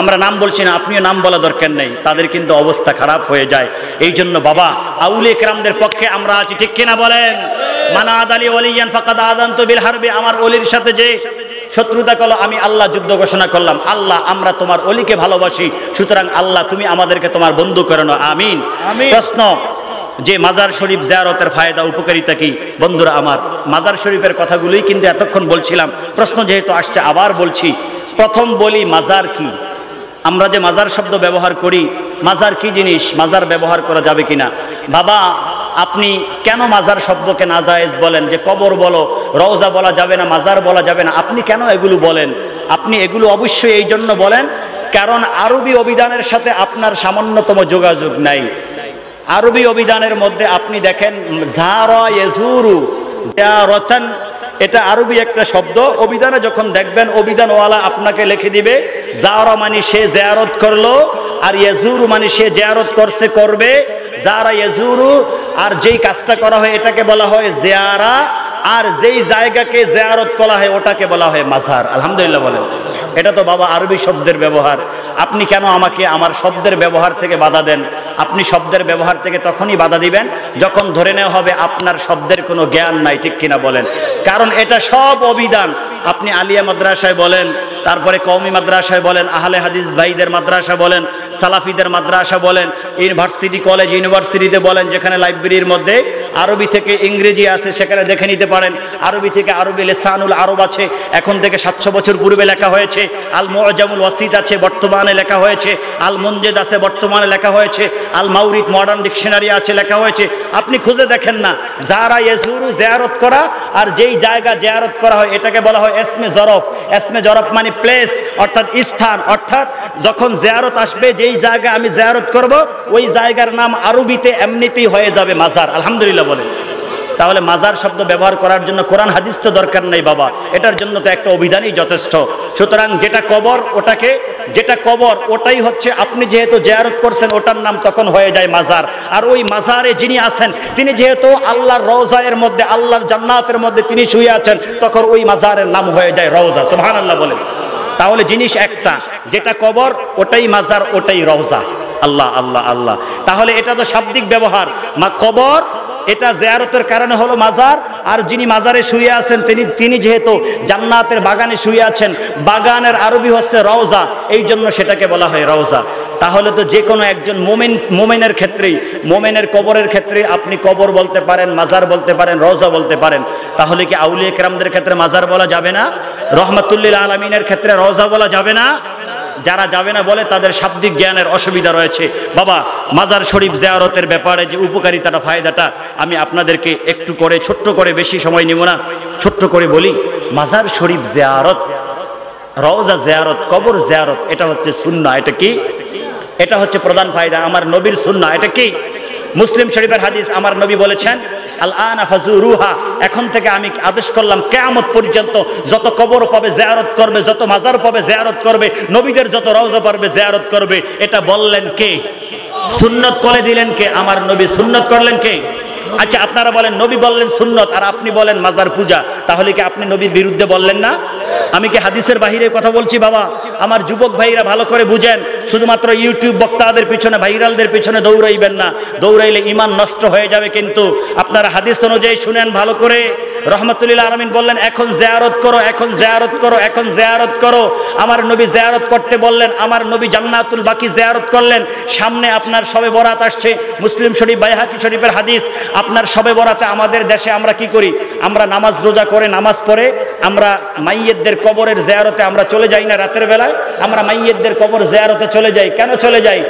আমরা নাম বলছি না, আপনিও নাম বলা দরকার নেই, তাদের কিন্তু অবস্থা খারাপ হয়ে যায়। এই জন্য বাবা আউলিয়া কেরামদের পক্ষে আমরা আছি, ঠিক কিনা বলেন? মানা আদালি ওয়ালিয়ান ফাকাদ আযানতু বিল হারবি, আমার ওলির সাথে যে শত্রুতা করলো আমি আল্লাহ যুদ্ধ ঘোষণা করলাম। আল্লাহ আমরা তোমার অলিকে ভালোবাসি, সুতরাং আল্লাহ তুমি আমাদেরকে তোমার বন্ধু করে নাও, আমিন। প্রশ্ন যে মাজার শরীফ জিয়ারতের ফায়দা উপকারিতা কি? বন্ধুরা আমার, মাজার শরীফের কথাগুলোই কিন্তু এতক্ষণ বলছিলাম, প্রশ্ন যেহেতু আসছে আবার বলছি। প্রথম বলি মাজার কি? আমরা যে মাজার শব্দ ব্যবহার করি, মাজার কি জিনিস, মাজার ব্যবহার করা যাবে কিনা? বাবা আপনি কেন মাজার শব্দকে নাজায়েজ বলেন? যে কবর বলো, রওজা বলা যাবে না, মাজার বলা যাবে না, আপনি কেন এগুলো বলেন? আপনি এগুলো অবশ্যই এই জন্য বলেন কারণ আরবি অভিধানের সাথে আপনার সামান্যতম যোগাযোগ নাই। আরবি অভিধানের মধ্যে আপনি দেখেন যারা ইয়াজুরু জিয়ারাতান, এটা আরবি একটা শব্দ। অভিধানে যখন দেখবেন অভিধানওয়ালা আপনাকে লিখে দিবে যারা মানে সে জিয়ারত করলো, আর ইয়াজুরু মানে সে জিয়ারত করছে, করবে। যারা ইয়াজুরু, আর যেই কাজটা করা হয় এটাকে বলা হয় জিয়ারা, আর যেই জায়গাকে জিয়ারত করা হয় ওটাকে বলা হয় মাজার। আলহামদুলিল্লাহ বলেন। এটা তো বাবা আরবি শব্দের ব্যবহার। আপনি কেন আমাকে আমার শব্দের ব্যবহার থেকে বাধা দেন? আপনি শব্দের ব্যবহার থেকে তখনই বাধা দিবেন যখন ধরে নেওয়া হবে আপনার শব্দের কোনো জ্ঞান নাই, ঠিক কিনা বলেন? কারণ এটা সব অভিধান, আপনি আলিয়া মাদ্রাসায় বলেন, তারপরে কওমি মাদ্রাসায় বলেন, আহলে হাদিস ভাইদের মাদ্রাসা বলেন, সালাফিদের মাদ্রাসা বলেন, ইউনিভার্সিটি কলেজ ইউনিভার্সিটিতে বলেন, যেখানে লাইব্রেরির মধ্যে আরবি থেকে ইংরেজি আছে সেখানে দেখে নিতে পারেন। আরবি থেকে আরবি লিসানুল আরব আছে, এখন থেকে 700 বছর পূর্বে লেখা হয়েছে। আল মুআজামুল ওয়াসিত আছে, বর্তমানে লেখা হয়েছে। আল মুনজিদ আছে, বর্তমানে লেখা হয়েছে। আল মাউরিদ মডার্ন ডিকশনারি আছে, লেখা হয়েছে। আপনি খুঁজে দেখেন না। যারা ইয়াজুরু জিয়ারত করা, আর যেই জায়গা জিয়ারত করা হয় এটাকে বলা হয় ইসমে জরফ। ইসমে জরফ মানে প্লেস, অর্থাৎ স্থান। অর্থাৎ যখন জিয়ারত আসবে, যেই জায়গা আমি জিয়ারত করব ওই জায়গার নাম আরবিতে এমনিতেই হয়ে যাবে মাজার। আলহামদুলিল্লাহ বলেন। তাহলে মাজার শব্দ ব্যবহার করার জন্য কোরআন হাদিস তো দরকার নেই বাবা, এটার জন্য তো একটা অভিধানই যথেষ্ট। সুতরাং যেটা কবর ওটাকে, যেটা কবর ওটাই হচ্ছে, আপনি যেহেতু জিয়ারত করছেন ওটার নাম তখন হয়ে যায় মাজার। আর ওই মাজারে যিনি আছেন তিনি যেহেতু আল্লাহর রওজায়ের মধ্যে, আল্লাহর জান্নাতের মধ্যে তিনি শুয়ে আছেন, তখন ওই মাজারের নাম হয়ে যায় রওজা। সুবহানাল্লাহ বলেন। তাহলে জিনিস একটা, যেটা কবর ওটাই মাজার, ওটাই রওজা। আল্লাহ আল্লাহ আল্লাহ। তাহলে এটা তো শাব্দিক ব্যবহার। কবর এটা জিয়ারতের কারণে হলো মাজার, আর যিনি মাজারে শুয়ে আছেন তিনি যেহেতু জান্নাতের বাগানে শুয়ে আছেন, বাগানের আরবি হচ্ছে রওজা, এই জন্য সেটাকে বলা হয় রওজা। তাহলে তো যে কোনো একজন মোমেনের ক্ষেত্রেই, মোমেনের কবরের ক্ষেত্রে আপনি কবর বলতে পারেন, মাজার বলতে পারেন, রওজা বলতে পারেন। তাহলে কি আউলিয়া কেরামদের ক্ষেত্রে মাজার বলা যাবে না? রহমাতুল্লিল আলামিনের ক্ষেত্রে রওজা বলা যাবে না? যারা যাবে না বলে তাদের শাব্দিক জ্ঞানের অসুবিধা রয়েছে। বাবা মাজার শরীফ জিয়ারতের ব্যাপারে যে উপকারিতাটা, ফায়দাটা আমি আপনাদেরকে একটু করে ছোট্ট করে, বেশি সময় নিব না, ছোট্ট করে বলি। মাজার শরীফ জিয়ারত, রওজা জিয়ারত, কবর জিয়ারত, এটা হচ্ছে সুন্নাহ। এটা কি? এটা হচ্ছে প্রধান ফায়দা, আমার নবীর সুন্নাহ। এটা কি? মুসলিম শরীফের হাদিস, আমার নবী বলেছেন আল আনা ফাজুরুহা, এখন থেকে আমি আদেশ করলাম কিয়ামত পর্যন্ত যত কবর পাবে জিয়ারত করবে, যত মাজার পাবে জিয়ারত করবে, নবীদের যত রওজা পাবে জিয়ারত করবে। এটা বললেন কে? সুন্নত করে দিলেন কে? আমার নবী। সুন্নত করলেন কে? আচ্ছা আপনারা বলেন নবী বললেন সুন্নত আর আপনি বলেন মাজার পূজা, তাহলে কি আপনি নবীর বিরুদ্ধে বললেন না? আমি কি হাদিসের বাহিরে কথা বলছি বাবা? আমার যুবক ভাইরা ভালো করে বুঝেন, শুধুমাত্র ইউটিউব বক্তাদের পিছনে, ভাইরালদের পিছনে দৌড়াইবেন না। দৌড়াইলে ঈমান নষ্ট হয়ে যাবে। কিন্তু আপনারা হাদিস অনুযায়ী শুনেন ভালো করে। রহমাতুল্লিল আলামিন বললেন, এখন জিয়ারত করো, এখন জিয়ারত করো, এখন জিয়ারত করো। আমার নবী জিয়ারত করতে বললেন। আমার নবী জান্নাতুল বাকি জিয়ারত করলেন। সামনে আপনার শবে বরাত আসছে, মুসলিম শরীফ, বাইহাকি শরীফের হাদিস। আপনার শবে বরাতে আমাদের দেশে আমরা কি করি? আমরা নামাজ রোজা করে, নামাজ পড়ে আমরা মাইয়্যিতদের কবরের জিয়ারতে আমরা চলে যাই না? রাতের বেলায় আমরা মাইয়্যিতদের কবর জিয়ারতে চলে যাই। কেন চলে যাই?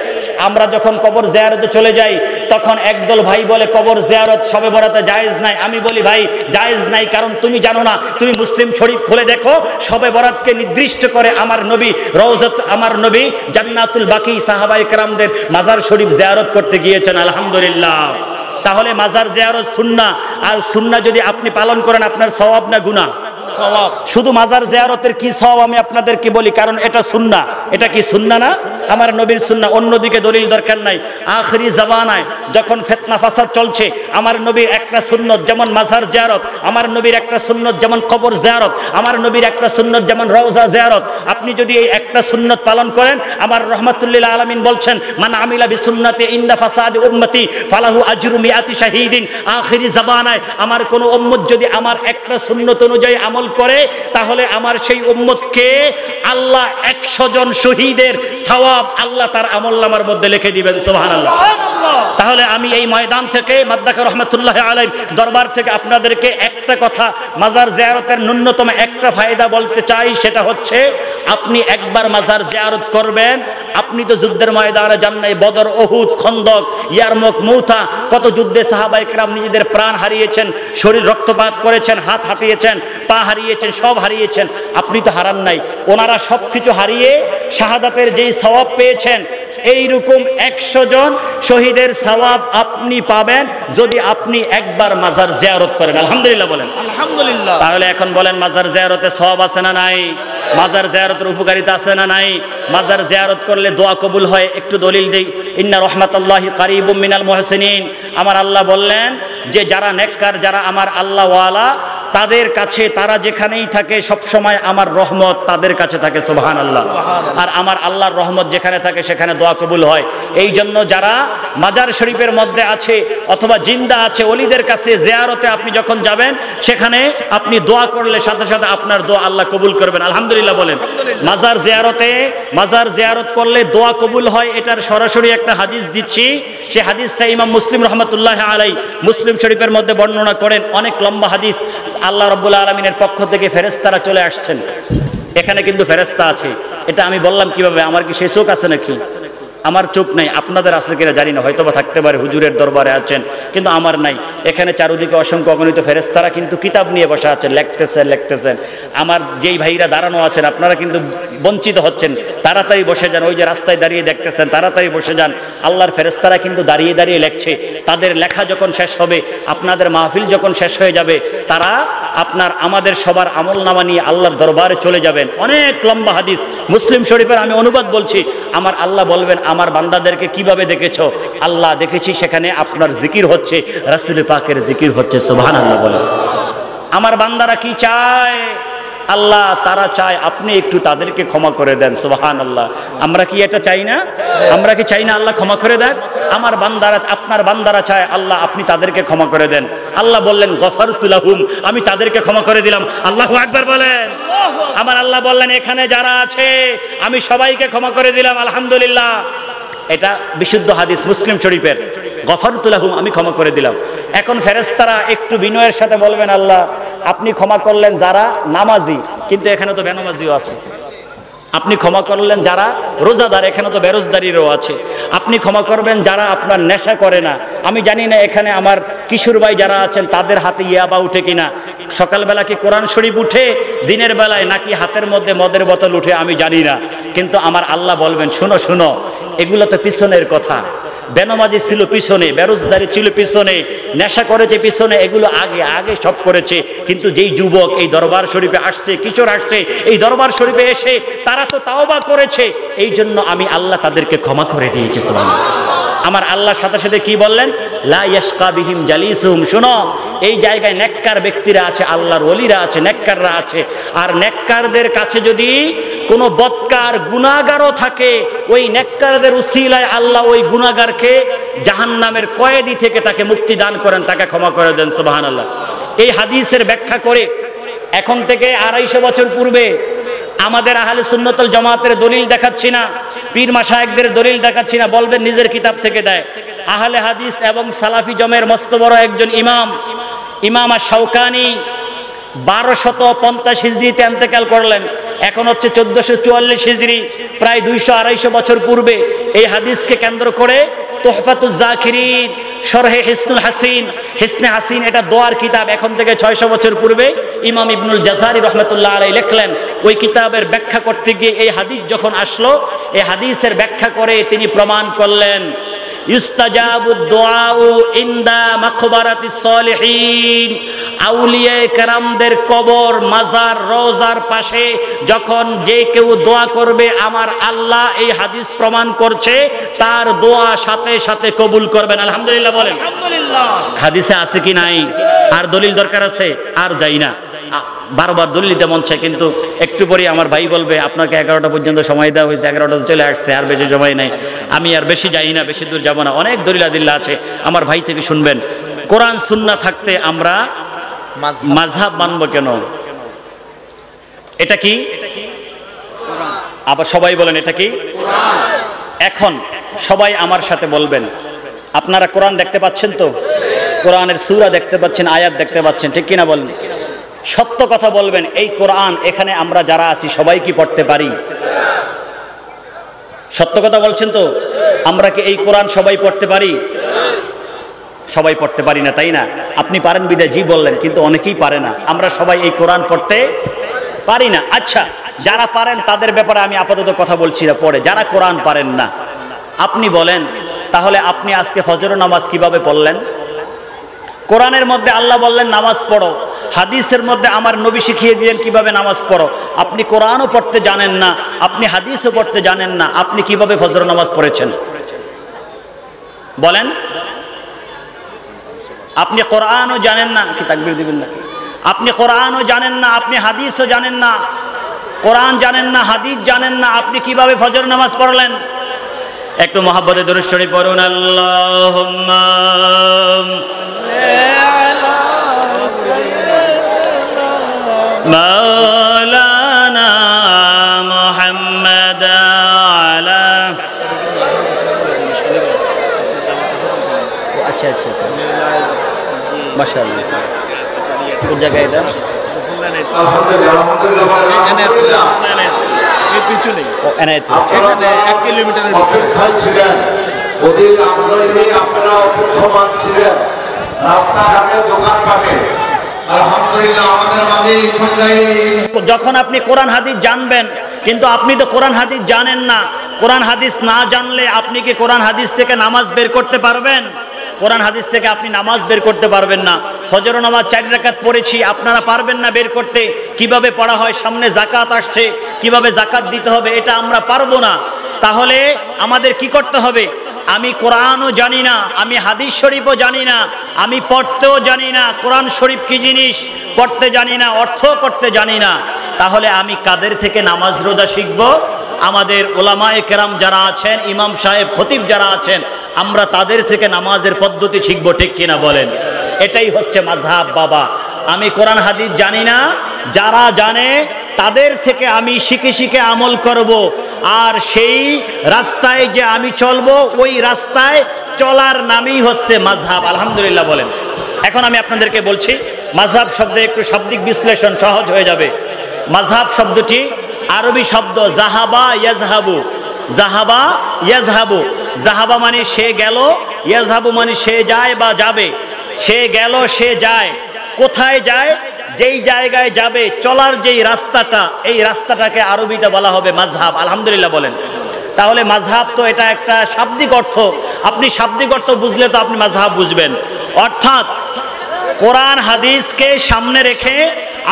আমরা যখন কবর জিয়ারতে চলে যাই তখন একদল ভাই বলে কবর জিয়ারত শবে বরাতে জায়েজ নাই। আমি বলি ভাই জায়েজ নাই, কারণ তুমি জানো না। তুমি মুসলিম শরীফ খুলে দেখো, শবে বরাতকে নির্দিষ্ট করে আমার নবী রওজাত, আমার নবী জান্নাতুল বাকি সাহাবায়ে কেরামদের মাজার শরীফ জিয়ারত করতে গিয়েছেন। আলহামদুলিল্লাহ। তাহলে মাজার জিয়ারত সুন্নাহ, আর সুন্নাহ যদি আপনি পালন করেন আপনার সওয়াব না গুনাহ? সওয়াব। শুধু মাজার জিয়ারতের কি সওয়াব আমি আপনাদেরকে বলি, কারণ এটা সুন্নাহ। এটা কি সুন্নাহ না? আমার নবীর সুন্নাহ, অন্যদিকে দলিল দরকার নাই। আখিরি জামানায় যখন ফিতনা ফাসাদ চলছে, আমার নবীর একটা সুন্নত যেমন মাজার জিয়ারত, আমার নবীর একটা সুন্নত যেমন কবর জিয়ারত, আমার নবীর একটা সুন্নত যেমন রওজা জিয়ারত। আপনি যদি এই একটা সুন্নত পালন করেন, আমার রাহমাতুল্লিল আলামিন বলছেন, মান আমিলা বিসুন্নতি ইনদা ফাসাদি উম্মতি ফালাহু আজরু মিআতি শাহীদিন। আখিরি জামানায় আমার কোন উম্মত যদি আমার একটা সুন্নত অনুযায়ী আমল করে, তাহলে আমার সেই উম্মতকে আল্লাহ 100 জন শহীদের সওয়াব আল্লাহ তার আমলনামার মধ্যে লিখে দিবেন। সুবহানাল্লাহ। তাহলে আমি এই ময়দান থেকে মাদ্দাকা রহমাতুল্লাহ আলাইহি দরবার থেকে আপনাদেরকে একটা কথা, মাজার জিয়ারতের ন্যূনতম একটা ফায়দা বলতে চাই। সেটা হচ্ছে আপনি একবার মাজার জিয়ারত করবেন, আপনি তো যুদ্ধের ময়দানে যান নাই। বদর, উহুদ, খন্দক, ইয়ারমুক, মুতা, কত যুদ্ধে সাহাবায়ে কেরাম নিজেদের প্রাণ হারিয়েছেন, শরীর রক্তপাত করেছেন, হাত হারিয়েছেন, পা হারিয়েছেন, সব হারিয়েছেন। আপনি তো হারান নাই। ওনারা সব কিছু হারিয়ে শাহাদাতের যেই সওয়াব পেয়েছেন, এইরকম 100 জন শহীদের সওয়াব আপনি পাবেন যদি আপনি একবার মাজার জিয়ারত করেন। আলহামদুলিল্লাহ বলেন। আলহামদুলিল্লাহ। তাহলে এখন বলেন, মাজার জিয়ারতে সওয়াব আছে না নাই? মাজার জিয়ারতের উপকারিতা আছে না নাই? মাজার জিয়ারত করলে দোয়া কবুল হয়। একটু দলিল দেই। ইন্না রাহমাতাল্লাহি কারীবুম মিনাল মুহসিনিন। আমার আল্লাহ বললেন যে যারা নেককার, যারা আমার আল্লাহ ওয়ালা, তাদের কাছে, তারা যেখানেই থাকে সব সময় আমার রহমত তাদের কাছে থাকে। সুবহানাল্লাহ। আর আমার আল্লাহর রহমত যেখানে থাকে সেখানে দোয়া কবুল হয়। এই জন্য যারা মাজার শরীফের মধ্যে আছে অথবা জিন্দা আছে, ওলিদের কাছে জিয়ারতে আপনি যখন যাবেন, সেখানে আপনি দোয়া করলে সাথে সাথে আপনার দোয়া আল্লাহ কবুল করবেন। আলহামদুলিল্লাহ বলেন। মাজার জিয়ারত করলে দোয়া কবুল হয়, এটার সরাসরি একটা হাদিস দিচ্ছি। সে হাদিসটা ইমাম মুসলিম রহমাতুল্লাহ আলাইহি মুসলিম শরীফের মধ্যে বর্ণনা করেন। অনেক লম্বা হাদিস। আল্লাহ রাব্বুল আলামিনের পক্ষ থেকে ফেরেশতারা চলে আসছেন। এখানে কিন্তু ফেরেশতা আছে। এটা আমি বললাম কিভাবে? আমার কি সেই চোখ আছে নাকি? আমার চোখ নাই। আপনাদের আছে কিনা জানি না, হয়তো বা থাকতে পারে, হুজুরের দরবারে আছেন, কিন্তু আমার নাই। এখানে চারদিকে অসংখ্য অগণিত ফেরেশতারা কিন্তু কিতাব নিয়ে বসে আছেন, লিখতেছেন। আমার যেই ভাইরা দাঁড়ানো আছেন, আপনারা কিন্তু বঞ্চিত হচ্ছেন। তাড়াতাড়ি বসে যান। ওই যে রাস্তায় দাঁড়িয়ে দেখতেছেন, তাড়াতাড়ি বসে যান। আল্লাহর ফেরেশতারা কিন্তু দাঁড়িয়ে দাঁড়িয়ে লেখছে। তাদের লেখা যখন শেষ হবে, আপনাদের মাহফিল যখন শেষ হয়ে যাবে, তারা আমাদের সবার আমলনামা নিয়ে আল্লাহর দরবারে চলে যাবেন। অনেক লম্বা হাদিস, মুসলিম শরীফের আমি অনুবাদ বলছি। আমার আল্লাহ বলবেন, আমার বান্দাদেরকে কিভাবে দেখেছো? আল্লাহ দেখেছি সেখানে আপনার জিকির হচ্ছে, রাসূল পাকের জিকির হচ্ছে। সুবহানাল্লাহ বলেন। আমার বান্দারা কি চায়? আল্লাহ তারা চায় আপনি একটু তাদেরকে ক্ষমা করে দেন। সুবহানাল্লাহ। আমরা কি এটা চাই না? আমরা কি চাই না আল্লাহ ক্ষমা করে দেন? আমার বান্দারা, আপনার বান্দারা চায় আল্লাহ আপনি তাদেরকে ক্ষমা করে দেন। আল্লাহ বললেন, গফারতু লাহুম, আমি তাদেরকে ক্ষমা করে দিলাম। আল্লাহু আকবার বলেন। আমার আল্লাহ বললেন, এখানে যারা আছে আমি সবাইকে ক্ষমা করে দিলাম। আলহামদুলিল্লাহ। এটা বিশুদ্ধ হাদিস মুসলিম শরীফের। গফারতু লাহুম, আমি ক্ষমা করে দিলাম। এখন ফেরেশতারা একটু বিনয়ের সাথে বলবেন, আল্লাহ আপনি ক্ষমা করলেন যারা নামাজি, কিন্তু এখানে তো বেনামাজিও আছে। আপনি ক্ষমা করলেন যারা রোজাদার, এখানে তো বেরোজদারিরও আছে। আপনি ক্ষমা করবেন যারা আপনার নেশা করে না। আমি জানি না এখানে আমার কিশোর ভাই যারা আছেন তাদের হাতে ইয়াবা উঠে কিনা। সকালবেলা কি কোরআন শরীফ উঠে দিনের বেলায়, নাকি হাতের মধ্যে মদের বোতল উঠে আমি জানি না। কিন্তু আমার আল্লাহ বলবেন, শুনো শুনো, এগুলো তো পিছনের কথা। বেনামাজি ছিল পিছনে, বেরোজদারি ছিল পিছনে, নেশা করেছে পিছনে, এগুলো আগে আগে সব করেছে। কিন্তু যেই যুবক এই দরবার শরীফে আসছে, কিশোর আসছে এই দরবার শরীফে এসে, তারা তো তাওবা করেছে। এই জন্য আমি আল্লাহ তাদেরকে ক্ষমা করে দিয়েছি। সুবহানাল্লাহ। আমার আল্লাহর সাথে সাথে কি বললেন, লা ইয়াশকা বিহিম জালিসুহুম। শোনো, এই জায়গায় নেককার ব্যক্তিরা আছে, আল্লাহর ওলিরা আছে, নেককাররা আছে। আর নেককারদের কাছে যদি কোনো বদকার গুনাহগারও থাকে, ওই নেককারদের উসিলায় আল্লাহ ওই গুনাহগারকে জাহান্নামের কয়েদি থেকে তাকে মুক্তি দান করেন, তাকে ক্ষমা করে দেন। সুবহানাল্লাহ। এই হাদিসের ব্যাখ্যা করে এখন থেকে 250 বছর পূর্বে আমাদের আহলে সুন্নাতুল জামাতের দলিল দেখাচ্ছি না, পীর মাশায়েখদের দলিল দেখাচ্ছি না, বলবেন নিজের কিতাব থেকে দেয়। আহলে হাদিস এবং সালাফি জমের মস্ত বড় একজন ইমাম, ইমাম আশ-শাওকানি 1250 হিজরিতে ইন্তেকাল করলেন। এখন হচ্ছে 1444 হিজরি, প্রায় 200-250 বছর পূর্বে এই হাদিসকে কেন্দ্র করে তুহফাতুজ জাকিরিন, শরহে হিসনুল হাসিন, হিসনে হাসিন, এটা দোয়ার কিতাব। এখন থেকে 600 বছর পূর্বে ইমাম ইবনুল জাজারি রহমতুল্লাহ আলাইহি লিখলেন। ওই কিতাবের ব্যাখ্যা করতে গিয়ে এই হাদিস যখন আসলো, এই হাদিসের ব্যাখ্যা করে তিনি প্রমাণ করলেন, ইস্তাজাবুদ দুআউ ইনদা মাকবারাতিস সালিহিন। আউলিয়া কেরামদের কবর, মাজার, রওজার পাশে যখন যে কেউ দোয়া করবে, আমার আল্লাহ এই হাদিস প্রমাণ করছে তার দোয়া সাথে সাথে কবুল করবেন। আলহামদুলিল্লাহ বলেন। আলহামদুলিল্লাহ। হাদিসে আছে কি নাই? আর দলিল দরকার আছে? আর যাই না, বারবার দলিল দিতে মন চায়, কিন্তু একটু পরে আমার ভাই বলবে আপনাকে 11টা পর্যন্ত সময় দেওয়া হয়েছে, 11টা চলে আসছে, আর বেশি সময় নেই। আমি আর বেশি যাই না, বেশি দূর যাব না। অনেক দলিল আদিল্লা আছে, আমার ভাই থেকে শুনবেন। কোরআন সুন্নাহ থাকতে আমরা মাযহাব মানব কেন? এটা কি? আবার সবাই বলেন এটা কি? এখন সবাই আমার সাথে বলবেন, আপনারা কোরআন দেখতে পাচ্ছেন তো? কোরআনের সূরা দেখতে পাচ্ছেন, আয়াত দেখতে পাচ্ছেন, ঠিক কিনা বলেন? সত্য কথা বলবেন, এই কোরআন এখানে আমরা যারা আছি সবাই কি পড়তে পারি? সত্য কথা বলছেন তো? আমরা কি এই কোরআন সবাই পড়তে পারি? সবাই পড়তে পারি না, তাই না? আপনি পারেন বিদায় জি বললেন, কিন্তু অনেকেই পারে না। আমরা সবাই এই কোরআন পড়তে পারি না। আচ্ছা, যারা পারেন তাদের ব্যাপারে আমি আপাতত কথা বলছি না, পরে যারা কোরআন পারেন না, আপনি বলেন তাহলে আপনি আজকে ফজর নামাজ কিভাবে পড়লেন? কোরআনের মধ্যে আল্লাহ বললেন নামাজ পড়ো, হাদিসের মধ্যে আমার নবী শিখিয়ে দিলেন কিভাবে নামাজ পড়ো। আপনি কোরআনও পড়তে জানেন না, আপনি হাদিসও পড়তে জানেন না, আপনি কিভাবে ফজর নামাজ পড়েছেন বলেন? আপনি কোরআনও জানেন না, কি তাকবীর দিবেন না? আপনি কোরআনও জানেন না, আপনি হাদিসও জানেন না, কোরআন জানেন না, হাদিস জানেন না, আপনি কিভাবে ফজর নামাজ পড়লেন? একটু মহব্বতে দরুদ শরীফ পড়ুন। আল্লাহুম্মা মাওলানা মুহাম্মাদ আলা। আচ্ছা আচ্ছা আচ্ছা, মাশাআল্লাহ। কোন জায়গায় এটা? আলহামদুলিল্লাহ, আলহামদুলিল্লাহ। এই পিছনে এখানে 1 কিলোমিটারের অপেক্ষায় ছিলেন, ওদিন আপনারা অপেক্ষমান ছিলেন, রাস্তাঘাটে, দোকানপাটে। আলহামদুলিল্লাহ, আমাদের মাঝে যখন আপনি কোরআন হাদিস জানবেন, কিন্তু আপনি তো কোরআন হাদিস জানেন না। কোরআন হাদিস না জানলে আপনি কি কোরআন হাদিস থেকে নামাজ বের করতে পারবেন? কোরআন হাদিস থেকে আপনি নামাজ বের করতে পারবেন না। ফজর নামাজ 4 রাকাত পড়েছি, আপনারা পারবেন না বের করতে। কিভাবে পড়া হয়, সামনে যাকাত আসছে, কিভাবে যাকাত দিতে হবে, এটা আমরা পারবো না। তাহলে আমাদের কি করতে হবে? আমি কোরআনও জানি না, আমি হাদিস শরীফও জানি না, আমি পড়তেও জানি না, কোরআন শরীফ কি জিনিস পড়তে জানি না, অর্থ করতে জানি না। তাহলে আমি কাদের থেকে নামাজ রোজা শিখব? আমাদের ওলামায়ে কেরাম যারা আছেন, ইমাম সাহেব, খতিব যারা আছেন, আমরা তাদের থেকে নামাজের পদ্ধতি শিখবো, ঠিক কিনা বলেন? এটাই হচ্ছে মাযহাব বাবা। আমি কোরআন হাদিস জানি না, যারা জানে তাদের থেকে আমি শিখে শিখে আমল করব, আর সেই রাস্তায় যে আমি চলবো, ওই রাস্তায় চলার নামই হচ্ছে মাযহাব। আলহামদুলিল্লাহ বলেন। এখন আমি আপনাদেরকে বলছি, মাযহাব শব্দের একটু শাব্দিক বিশ্লেষণ সহজ হয়ে যাবে। মাযহাব শব্দটি আরবি শব্দ জাহাবা ইয়াজহাবু, জাহাবা ইয়াজহাবু। জাহাবা মানে সে গেল, ইয়াজহাবু মানে সে যায় বা যাবে। সে গেল, সে যায়। কোথায় যায়? যেই জায়গায় যাবে, চলার যেই রাস্তাটা, এই রাস্তাটাকে আরবিতে বলা হবে মাযহাব। আলহামদুলিল্লাহ বলেন। তাহলে মাযহাব তো এটা একটা শাব্দিক অর্থ, আপনি শাব্দিক অর্থ বুঝলে তো আপনি মাযহাব বুঝবেন। অর্থাৎ কোরআন হাদিসকে সামনে রেখে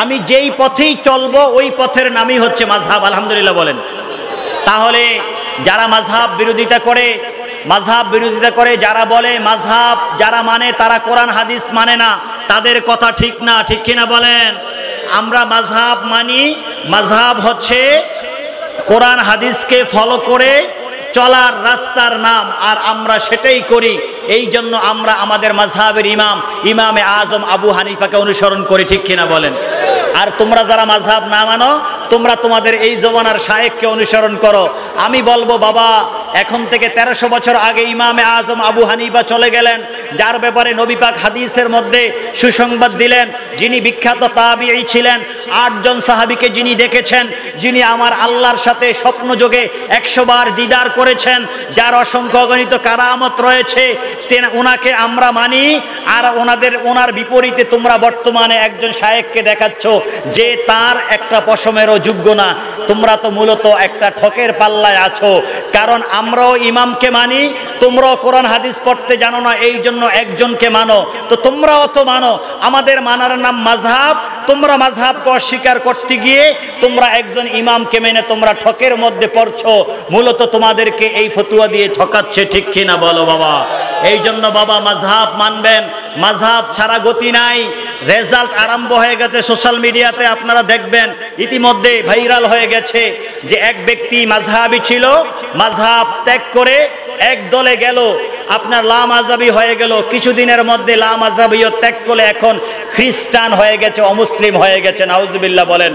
আমি যেই পথেই চলবো, ওই পথের নামই হচ্ছে মাযহাব। আলহামদুলিল্লাহ বলেন। তাহলে যারা মাযহাব বিরোধিতা করে মাযহাব বিরোধিতা করে, যারা বলে মাযহাব যারা মানে তারা কোরআন হাদিস মানে না, তাদের কথা ঠিক না, ঠিক কিনা বলেন? আমরা মাযহাব মানি, মাযহাব হচ্ছে কোরআন হাদিসকে ফলো করে চলার রাস্তার নাম, আর আমরা সেটাই করি। এই জন্য আমরা আমাদের মাযহাবের ইমামে আজম আবু হানিফাকে অনুসরণ করি, ঠিক কিনা বলেন? আর তোমরা যারা মাযহাব না মানো, তোমরা তোমাদের এই জমানার শায়েখকে অনুসরণ করো। আমি বলবো বাবা, এখন থেকে 1300 বছর আগে ইমামে আজম আবু হানিফা চলে গেলেন, যার ব্যাপারে নবী পাক হাদিসের মধ্যে সুসংবাদ দিলেন, যিনি বিখ্যাত তাবিঈ ছিলেন, 8 জন সাহাবীকে যিনি দেখেছেন, যিনি আমার আল্লাহর সাথে স্বপ্নযোগে 100 বার দিদার করেছেন, যার অসংখ্য অগণিত কারামত রয়েছে, ওনাকে আমরা মানি। আর ওনার বিপরীতে তোমরা বর্তমানে একজন শায়েখকে দেখাচ্ছ যে তার একটা পশমেরও যোগ্য না। তোমরা তো মূলত একটা ঠকের পাল্লায় আছো, কারণ আমরাও ইমামকে মানি, তোমরাও কোরআন হাদিস পড়তে জানো না, এই জন্য একজনকে মানো। তো তোমরাও তো মানো, আমাদের মানার নাম মাযহাব। তোমরা মাযহাবকে অস্বীকার করতে গিয়ে তোমরা একজন ইমামকে মেনে তোমরা ঠকের মধ্যে পড়ছো। মূলত তোমাদেরকে এই ফতুয়া দিয়ে ঠকাচ্ছে, ঠিক কিনা বলো বাবা? এই জন্য বাবা মাযহাব মানবেন, মাযহাব ছাড়া গতি নাই। রেজাল্ট আরম্ভ হয়ে গেছে সোশ্যাল মিডিয়াতে, আপনারা দেখবেন ইতিমধ্যে ভাইরাল হয়ে গেছে যে এক ব্যক্তি মাযহাবী ছিল, মাযহাব ত্যাগ করে এক দলে গেল, আপনার লামাযহাবী হয়ে গেল। কিছুদিনের মধ্যে লামাযহাবিয়ত ত্যাগ করে এখন খ্রিস্টান হয়ে গেছে, অমুসলিম হয়ে গেছে, নাউজুবিল্লাহ বলেন।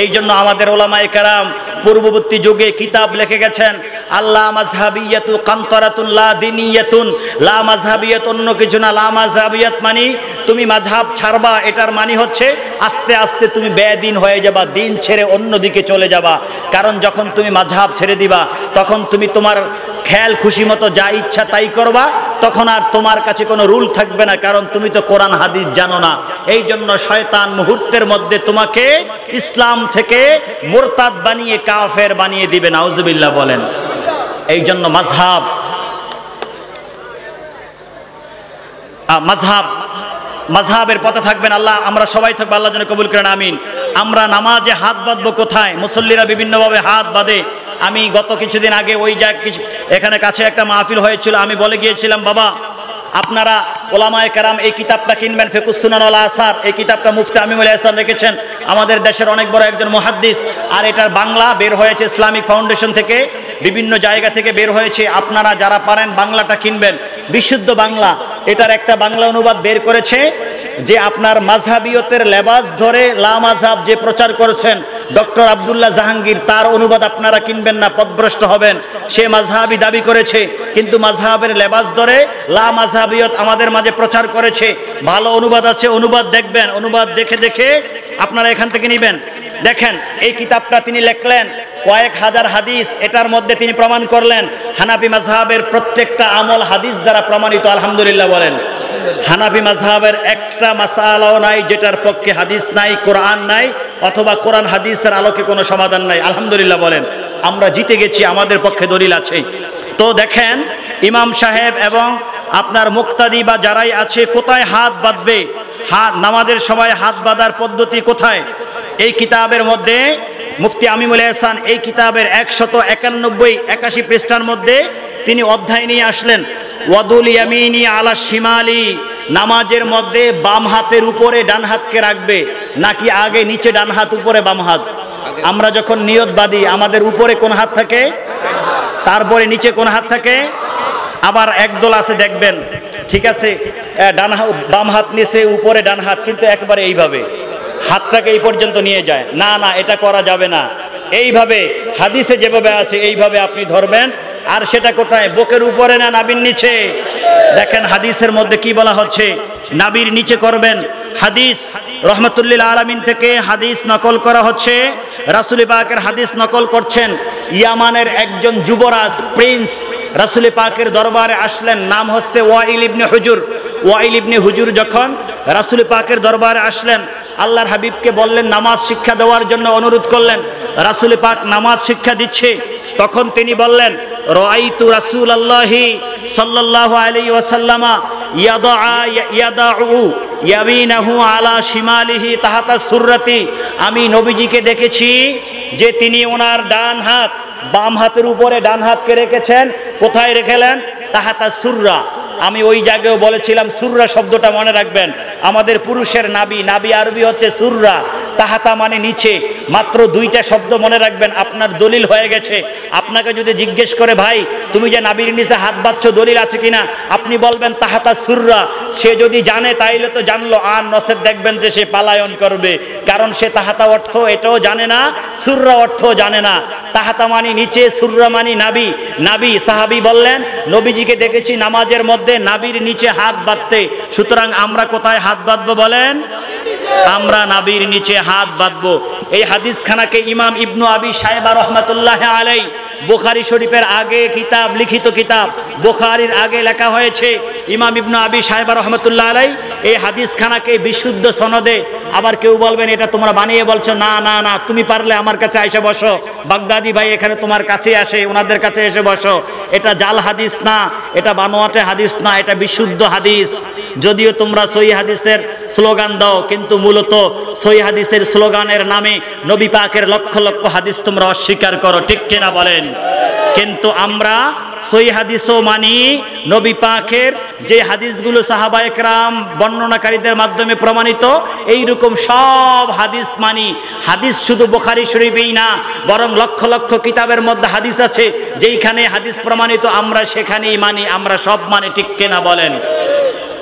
এই জন্য আমাদের উলামায়ে কেরাম পূর্ববর্তী যুগে কিতাব লিখে গেছেন, আল্লাহ মাযহাবিয়াতু কান্তরাতুন লা দিনিয়াতুন। লা মাযহাবিয়াত অন্য কিছু না, লা মাযহাবিয়াত মানে তুমি মাযহাব ছাড়বা, এটার মানে হচ্ছে আস্তে আস্তে তুমি বেদিন হয়ে যাবা, দিন ছেড়ে অন্যদিকে চলে যাবা। কারণ যখন তুমি মাযহাব ছেড়ে দিবা, তখন তুমি তোমার খেয়াল খুশি মতো যা ইচ্ছা তাই করবা, তখন আর তোমার কাছে কোনো রুল থাকবে না, কারণ তুমি তো কোরআন হাদিস জানো না। এই জন্য শয়তান মুহূর্তের মধ্যে তোমাকে ইসলাম থেকে মুরতাদ বানিয়ে কাফের বানিয়ে দিবে, নাউজুবিল্লাহ বলেন। এই জন্য মাযহাবের পথে থাকবেন। আল্লাহ আমরা সবাই থাকবো, আল্লাহ যেন কবুল করেন, আমিন। আমরা নামাজে হাত বাঁধবো কোথায়? মুসল্লিরা বিভিন্নভাবে হাত বাঁধে। আমি গত কিছুদিন আগে এখানে কাছে একটা মাহফিল হয়েছিল, আমি বলে গিয়েছিলাম বাবা আপনারা ওলামায়ে কেরাম এই কিতাবটা কিনবেন, ফিকুস সুনান ওয়াল আসার। এই কিতাবটা মুফতি আমিনুল ইসলাম রেখেছেন, আমাদের দেশের অনেক বড় একজন মুহাদ্দিস। আর এটার বাংলা বের হয়েছে ইসলামিক ফাউন্ডেশন থেকে, বিভিন্ন জায়গা থেকে বের হয়েছে। আপনারা যারা পারেন বাংলাটা কিনবেন, বিশুদ্ধ বাংলা। এটার একটা বাংলা অনুবাদ বের করেছে যে আপনার মাযহাবিয়তের লেবাস ধরে লা মাযহাব যে প্রচার করেছেন ডক্টর আব্দুল্লাহ জাহাঙ্গীর, তার অনুবাদ আপনারা কিনবেন না, পথভ্রষ্ট হবেন। সে মাযহাবী দাবি করেছে, কিন্তু মাযহাবের লেবাস ধরে লা মাযহাবিয়ত আমাদের মাঝে প্রচার করেছে। ভালো অনুবাদ আছে, অনুবাদ দেখবেন, অনুবাদ দেখে দেখে আপনারা এখান থেকে নেবেন। দেখেন এই কিতাবটা তিনি লিখলেন, কয়েক হাজার হাদিস এটার মধ্যে তিনি প্রমাণ করলেন। হানাফি মাযহাবের প্রত্যেকটা আমল হাদিস দ্বারা প্রমাণিত, আলহামদুলিল্লাহ বলেন। হানাফি মাযহাবের একটা মাসালাও নাই যেটার পক্ষে হাদিস নাই, কোরআন নাই, অথবা কোরআন হাদিসের আলোকে কোনো সমাধান নাই, আলহামদুলিল্লাহ বলেন। আমরা জিতে গেছি, আমাদের পক্ষে দলিল আছে। তো দেখেন ইমাম সাহেব এবং আপনার মুক্তাদি বা যারাই আছে কোথায় হাত বাঁধবে, নামাজের সময় হাত বাঁধার পদ্ধতি কোথায়? এই কিতাবের মধ্যে মুফতি আমিনুল ইহসান এই কিতাবের 191 পৃষ্ঠার মধ্যে তিনি অধ্যায় নিয়ে আসলেন, ওয়াদুল ইয়ামিনি আলা শিমালি। নামাজের মধ্যে বাম হাতের উপরে ডান হাতকে রাখবে, নাকি আগে নিচে ডান হাত উপরে বাম হাত? আমরা যখন নিয়ত বাঁধি আমাদের উপরে কোন হাত থাকে, তারপরে নিচে কোন হাত থাকে? আবার একদল আছে দেখবেন, ঠিক আছে, বাম হাত নিচে উপরে ডান হাত, কিন্তু একবারে এইভাবে হাতটাকে এই পর্যন্ত নিয়ে যায়। না না, এটা করা যাবে না। এইভাবে হাদিসে যেভাবে আছে এইভাবে আপনি ধরবেন। আর সেটা কোথায়? বুকের উপরে না নাভির নিচে? দেখেন হাদিসের মধ্যে কি বলা হচ্ছে, নাভির নিচে করবেন। হাদিস রহমতুল্লিল আলামিন থেকে হাদিস নকল করা হচ্ছে, রাসূল পাকের হাদিস নকল করছেন। ইয়ামানের একজন যুবরাজ প্রিন্স রাসূল পাকের দরবারে আসলেন, নাম হচ্ছে ওয়াইল ইবনে হুজুর। ওয়াইল ইবনে হুজুর যখন রাসূল পাকের দরবারে আসলেন, আল্লাহর হাবিবকে বললেন, নামাজ শিক্ষা দেওয়ার জন্য অনুরোধ করলেন। রাসূল পাক নামাজ শিক্ষা দিচ্ছে, তখন তিনি বললেন, রাআইতু রাসূলুল্লাহি সাল্লাল্লাহু আলাইহি ওয়াসাল্লামা ইয়াদাউ ইয়ামিনাহু আলা শিমালিহি তাহাতা সুররাতি। আমি নবীজিকে দেখেছি যে তিনি ওনার ডান হাত বাম হাতের উপরে ডান হাতকে রেখেছেন। কোথায় রেখেলেন? তাহাতা সুররা। আমি ওই জায়গায় বলেছিলাম সুররা শব্দটা মনে রাখবেন, আমাদের পুরুষের নাবি, নাবি আরবি হচ্ছে সুররা, তাহাতা মানে নিচে। মাত্র দুইটা শব্দ মনে রাখবেন, আপনার দলিল হয়ে গেছে। আপনাকে যদি জিজ্ঞেস করে ভাই তুমি যে নাবির নিচে হাত বাঁধছো দলিল আছে কিনা, আপনি বলবেন তাহাতা সুররা। সে যদি জানে তাইলে তো জানলো, আর নসেদ দেখবেন যে সে পালায়ন করবে, কারণ সে তাহাতা অর্থ এটাও জানে না, সুররা অর্থ জানে না। তাহাতা মানি নিচে, সুররা মানি নাবি। নাবি সাহাবী বললেন নবীজিকে দেখেছি নামাজের মধ্যে নাবির নিচে হাত বাঁধতে। সুতরাং আমরা কোথায় হাত বাঁধবো বলেন? আমরা নাবির নিচে হাত বাঁধবো। এই হাদিসখানাকে ইমাম ইবনু আবি শায়বা রহমাতুল্লাহ আলাই, বুখারী শরীফের আগে কিতাব, লিখিত কিতাব বুখারীর আগে লেখা হয়েছে। ইমাম ইবনু আবি শায়বা রহমাতুল্লাহ আলাই এই হাদিসখানাকে বিশুদ্ধ সনদে, আবার কেউ বলবেন এটা তোমরা বানিয়ে বলছো, না না না, তুমি পারলে আমার কাছে এসে বসো, বাগদাদি ভাই এখানে তোমার কাছে আসে, ওনাদের কাছে এসে বসো। এটা জাল হাদিস না, এটা বানোয়াটে হাদিস না, এটা বিশুদ্ধ হাদিস। যদিও তোমরা সহিহ হাদিসের স্লোগান দাও, কিন্তু মূলত সহিহ হাদিসের স্লোগানের নামে নবী পাকের লক্ষ লক্ষ হাদিস তোমরা অস্বীকার করো, ঠিক কিনা বলেন? কিন্তু আমরা সহিহ হাদিসও মানি, নবী পাকের যে হাদিসগুলো সাহাবায়ে কেরাম বর্ণনাকারীদের মাধ্যমে প্রমাণিত, এইরকম সব হাদিস মানি। হাদিস শুধু বুখারী শরীফেই না, বরং লক্ষ লক্ষ কিতাবের মধ্যে হাদিস আছে, যেইখানে হাদিস প্রমাণিত আমরা সেখানেই মানি, আমরা সব মানি, ঠিক কিনা বলেন?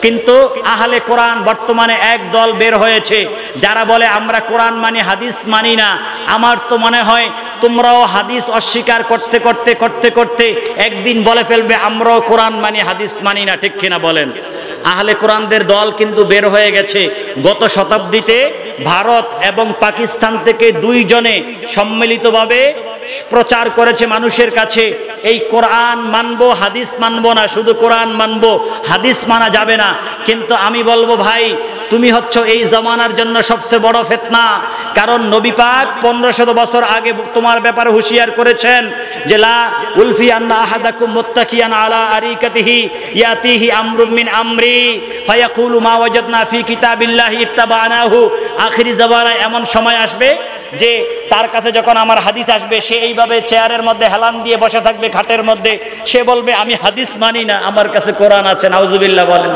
কিন্তু আহলে কোরআন বর্তমানে এক দল বের হয়েছে, যারা বলে আমরা কোরআন মানি, হাদিস মানি না। আমার তো মনে হয় তোমরাও হাদিস অস্বীকার করতে করতে করতে করতে একদিন বলে ফেলবে আমরাও কোরআন মানি, হাদিস মানি না, ঠিক কিনা বলেন? আহলে কোরআনদের দল কিন্তু বের হয়ে গেছে। গত শতাব্দীতে ভারত এবং পাকিস্তান থেকে দুইজনে সম্মিলিতভাবে প্রচার করেছে মানুষের কাছে, এই কোরআন মানবো, হাদিস মানবো না, শুধু কোরআন মানবো, হাদিস মানা যাবে না। কিন্তু আমি বলবো ভাই, তুমি হচ্ছ এই জামানার জন্য সবচেয়ে বড় ফিতনা। কারণ নবী পাক 1500 বছর আগে তোমার ব্যাপারে হুঁশিয়ার করেছেন যে লা উলফি আন্না আহাদাকুম মুত্তাকিয়ান আলা আরিকাতিহি ইয়াতিহি আমরুম মিন আমরি ফায়াকুলু মা ওয়াজাদনা ফি কিতাবিল্লাহি ইত্তাবানাহু। আখিরি জামানায় এমন সময় আসবে যে তার কাছে যখন আমার হাদিস আসবে, সে এইভাবে চেয়ারের মধ্যে হেলান দিয়ে বসে থাকবে, খাটের মধ্যে, সে বলবে আমি হাদিস মানি না, আমার কাছে কোরআন আছে। নাউজুবিল্লাহ বলেন।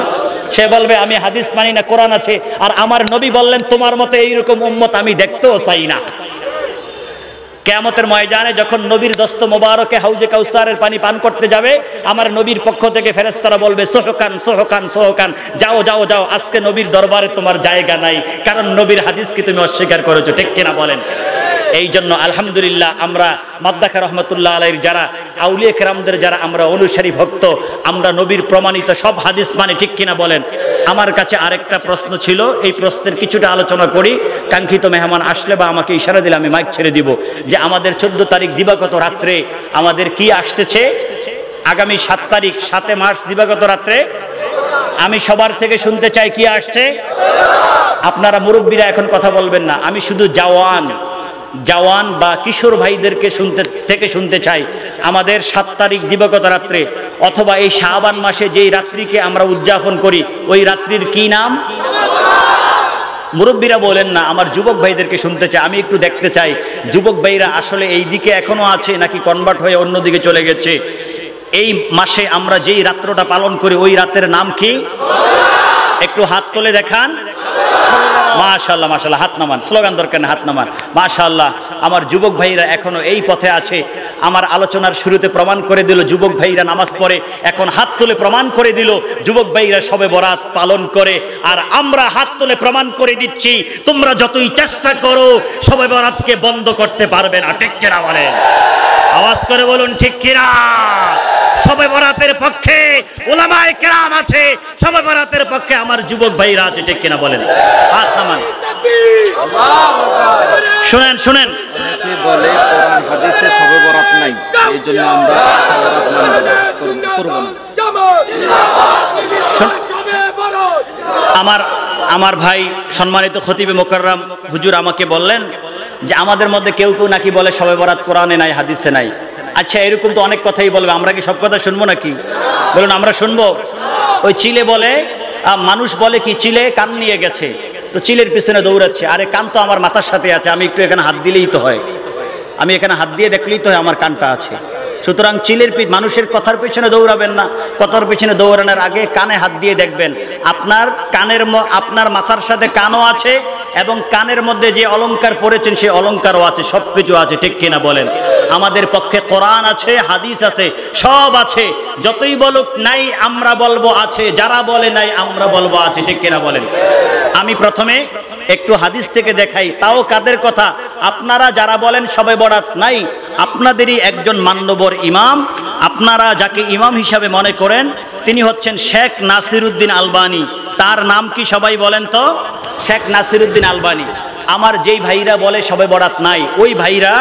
সে বলবে আমি হাদিস মানি না, কোরআন আছে। আর আমার নবী বললেন তোমার মতো এইরকম উম্মত আমি দেখতেও চাই না। কিয়ামতের ময়দানে যখন নবীর দস্ত মোবারকে হাউজে কাউসারের পানি পান করতে যাবে, আমার নবীর পক্ষ থেকে ফেরেশতারা বলবে সোহকান সোহকান সোহকান, যাও যাও যাও, আজকে নবীর দরবারে তোমার জায়গা নাই, কারণ নবীর হাদিস কি তুমি অস্বীকার করেছো, ঠিক কিনা বলেন? এই জন্য আলহামদুলিল্লাহ আমরা মাদ্দাখা রহমতুল্লাহ আলাইহির যারা আউলিয়া কেরামদের যারা আমরা অনুসারী ভক্ত, আমরা নবীর প্রমাণিত সব হাদিস মানে, ঠিক কিনা বলেন? আমার কাছে আরেকটা প্রশ্ন ছিল, এই প্রশ্নের কিছুটা আলোচনা করি। কাঙ্ক্ষিত মেহমান আসলে বা আমাকে ইশারা দিলে আমি মাইক ছেড়ে দিব, যে আমাদের 14 তারিখ দিবাগত রাত্রে আমাদের কি আসতেছে? আগামী 7 তারিখ 7 মার্চ দিবাগত রাত্রে আমি সবার থেকে শুনতে চাই কি আসছে। আপনারা মুরব্বীরা এখন কথা বলবেন না, আমি শুধু জওয়ান বা কিশোর ভাইদেরকে শুনতে চাই। আমাদের 7 তারিখ দিবাগত রাত্রে, অথবা এই শাবান মাসে যেই রাত্রিকে আমরা উদযাপন করি, ওই রাত্রির কি নাম? মুরব্বীরা বলেন না, আমার যুবক ভাইদেরকে শুনতে চাই। আমি একটু দেখতে চাই যুবক ভাইরা আসলে এই দিকে এখনো আছে নাকি কনভার্ট হয়ে অন্যদিকে চলে গেছে। এই মাসে আমরা যেই রাত্রটা পালন করি, ওই রাতের নাম কি? একটু হাত তুলে দেখান। মাশাআল্লাহ মাশাআল্লাহ, হাত নামান, স্লোগান দরকার না, হাত নামান। মাশাআল্লাহ, আমার যুবক ভাইরা এখনো এই পথে আছে। আমার আলোচনার শুরুতে প্রমাণ করে দিল যুবক ভাইরা নামাজ পড়ে, এখন হাত তুলে প্রমাণ করে দিল যুবক ভাইরা শবে বরাত পালন করে। আর আমরা হাত তুলে প্রমাণ করে দিচ্ছি, তোমরা যতই চেষ্টা করো শবে বরাতকে বন্ধ করতে পারবে না, ঠিক কিনা বলেন? আওয়াজ করে বলুন ঠিক কিনা। শবে বরাতের পক্ষে উলামায়ে কেরাম আছে, শবে বরাতের পক্ষে আমার যুবক ভাইরা আছে, ঠিক কিনা বলেন? হাত নামান। শুনেন শুনেন, অনেকে বলে কোরআন হাদিসে শবে বরাত নাই, এই জন্য আমরা করব না। আমার ভাই সম্মানিত খতিবে মুকাররম হুজুর আমাকে বললেন যে আমাদের মধ্যে কেউ কেউ নাকি বলে শবে বরাত কোরআনে নাই, হাদিসে নাই। আচ্ছা, এরকম তো অনেক কথাই বলবে, আমরা কি সব কথা শুনবো নাকি? বলুন, আমরা শুনবো? ওই চিলে বলে, মানুষ বলে কি চিলে কান নিয়ে গেছে, তো চিলের পিছনে দৌড়াচ্ছে। আরে কান তো আমার মাথার সাথে আছে, আমি একটু এখানে হাত দিলেই তো হয়, আমি এখানে হাত দিয়ে দেখলেই তো হয় আমার কানটা আছে। সুতরাং চিলের মানুষের কথার পেছনে দৌড়াবেন না। কথার পেছনে দৌড়ানোর আগে কানে হাত দিয়ে দেখবেন আপনার আপনার মাথার সাথে কানও আছে এবং কানের মধ্যে যে অলংকার পড়েছেন সেই অলংকারও আছে, সব কিছু আছে, ঠিক কিনা বলেন? আমাদের পক্ষে কোরআন আছে, হাদিস আছে, সব আছে। যতই বলুক নাই আমরা বলবো আছে, যারা বলে নাই আমরা বলবো আছে, ঠিক কিনা বলেন? আমি প্রথমে একটু হাদিস থেকে দেখাই, তাও কাদের কথা? আপনারা যারা বলেন শবে বরাত নাই, আপনাদেরই একজন মান্যবর ইমাম, আপনারা যাকে ইমাম হিসাবে মনে করেন তিনি হচ্ছেন শেখ নাসিরউদ্দিন আলবানী। তার নাম কি সবাই বলেন তো? শেখ নাসিরউদ্দিন আলবানী। আমার যেই ভাইরা বলে শবে বরাত নাই, ওই ভাইরা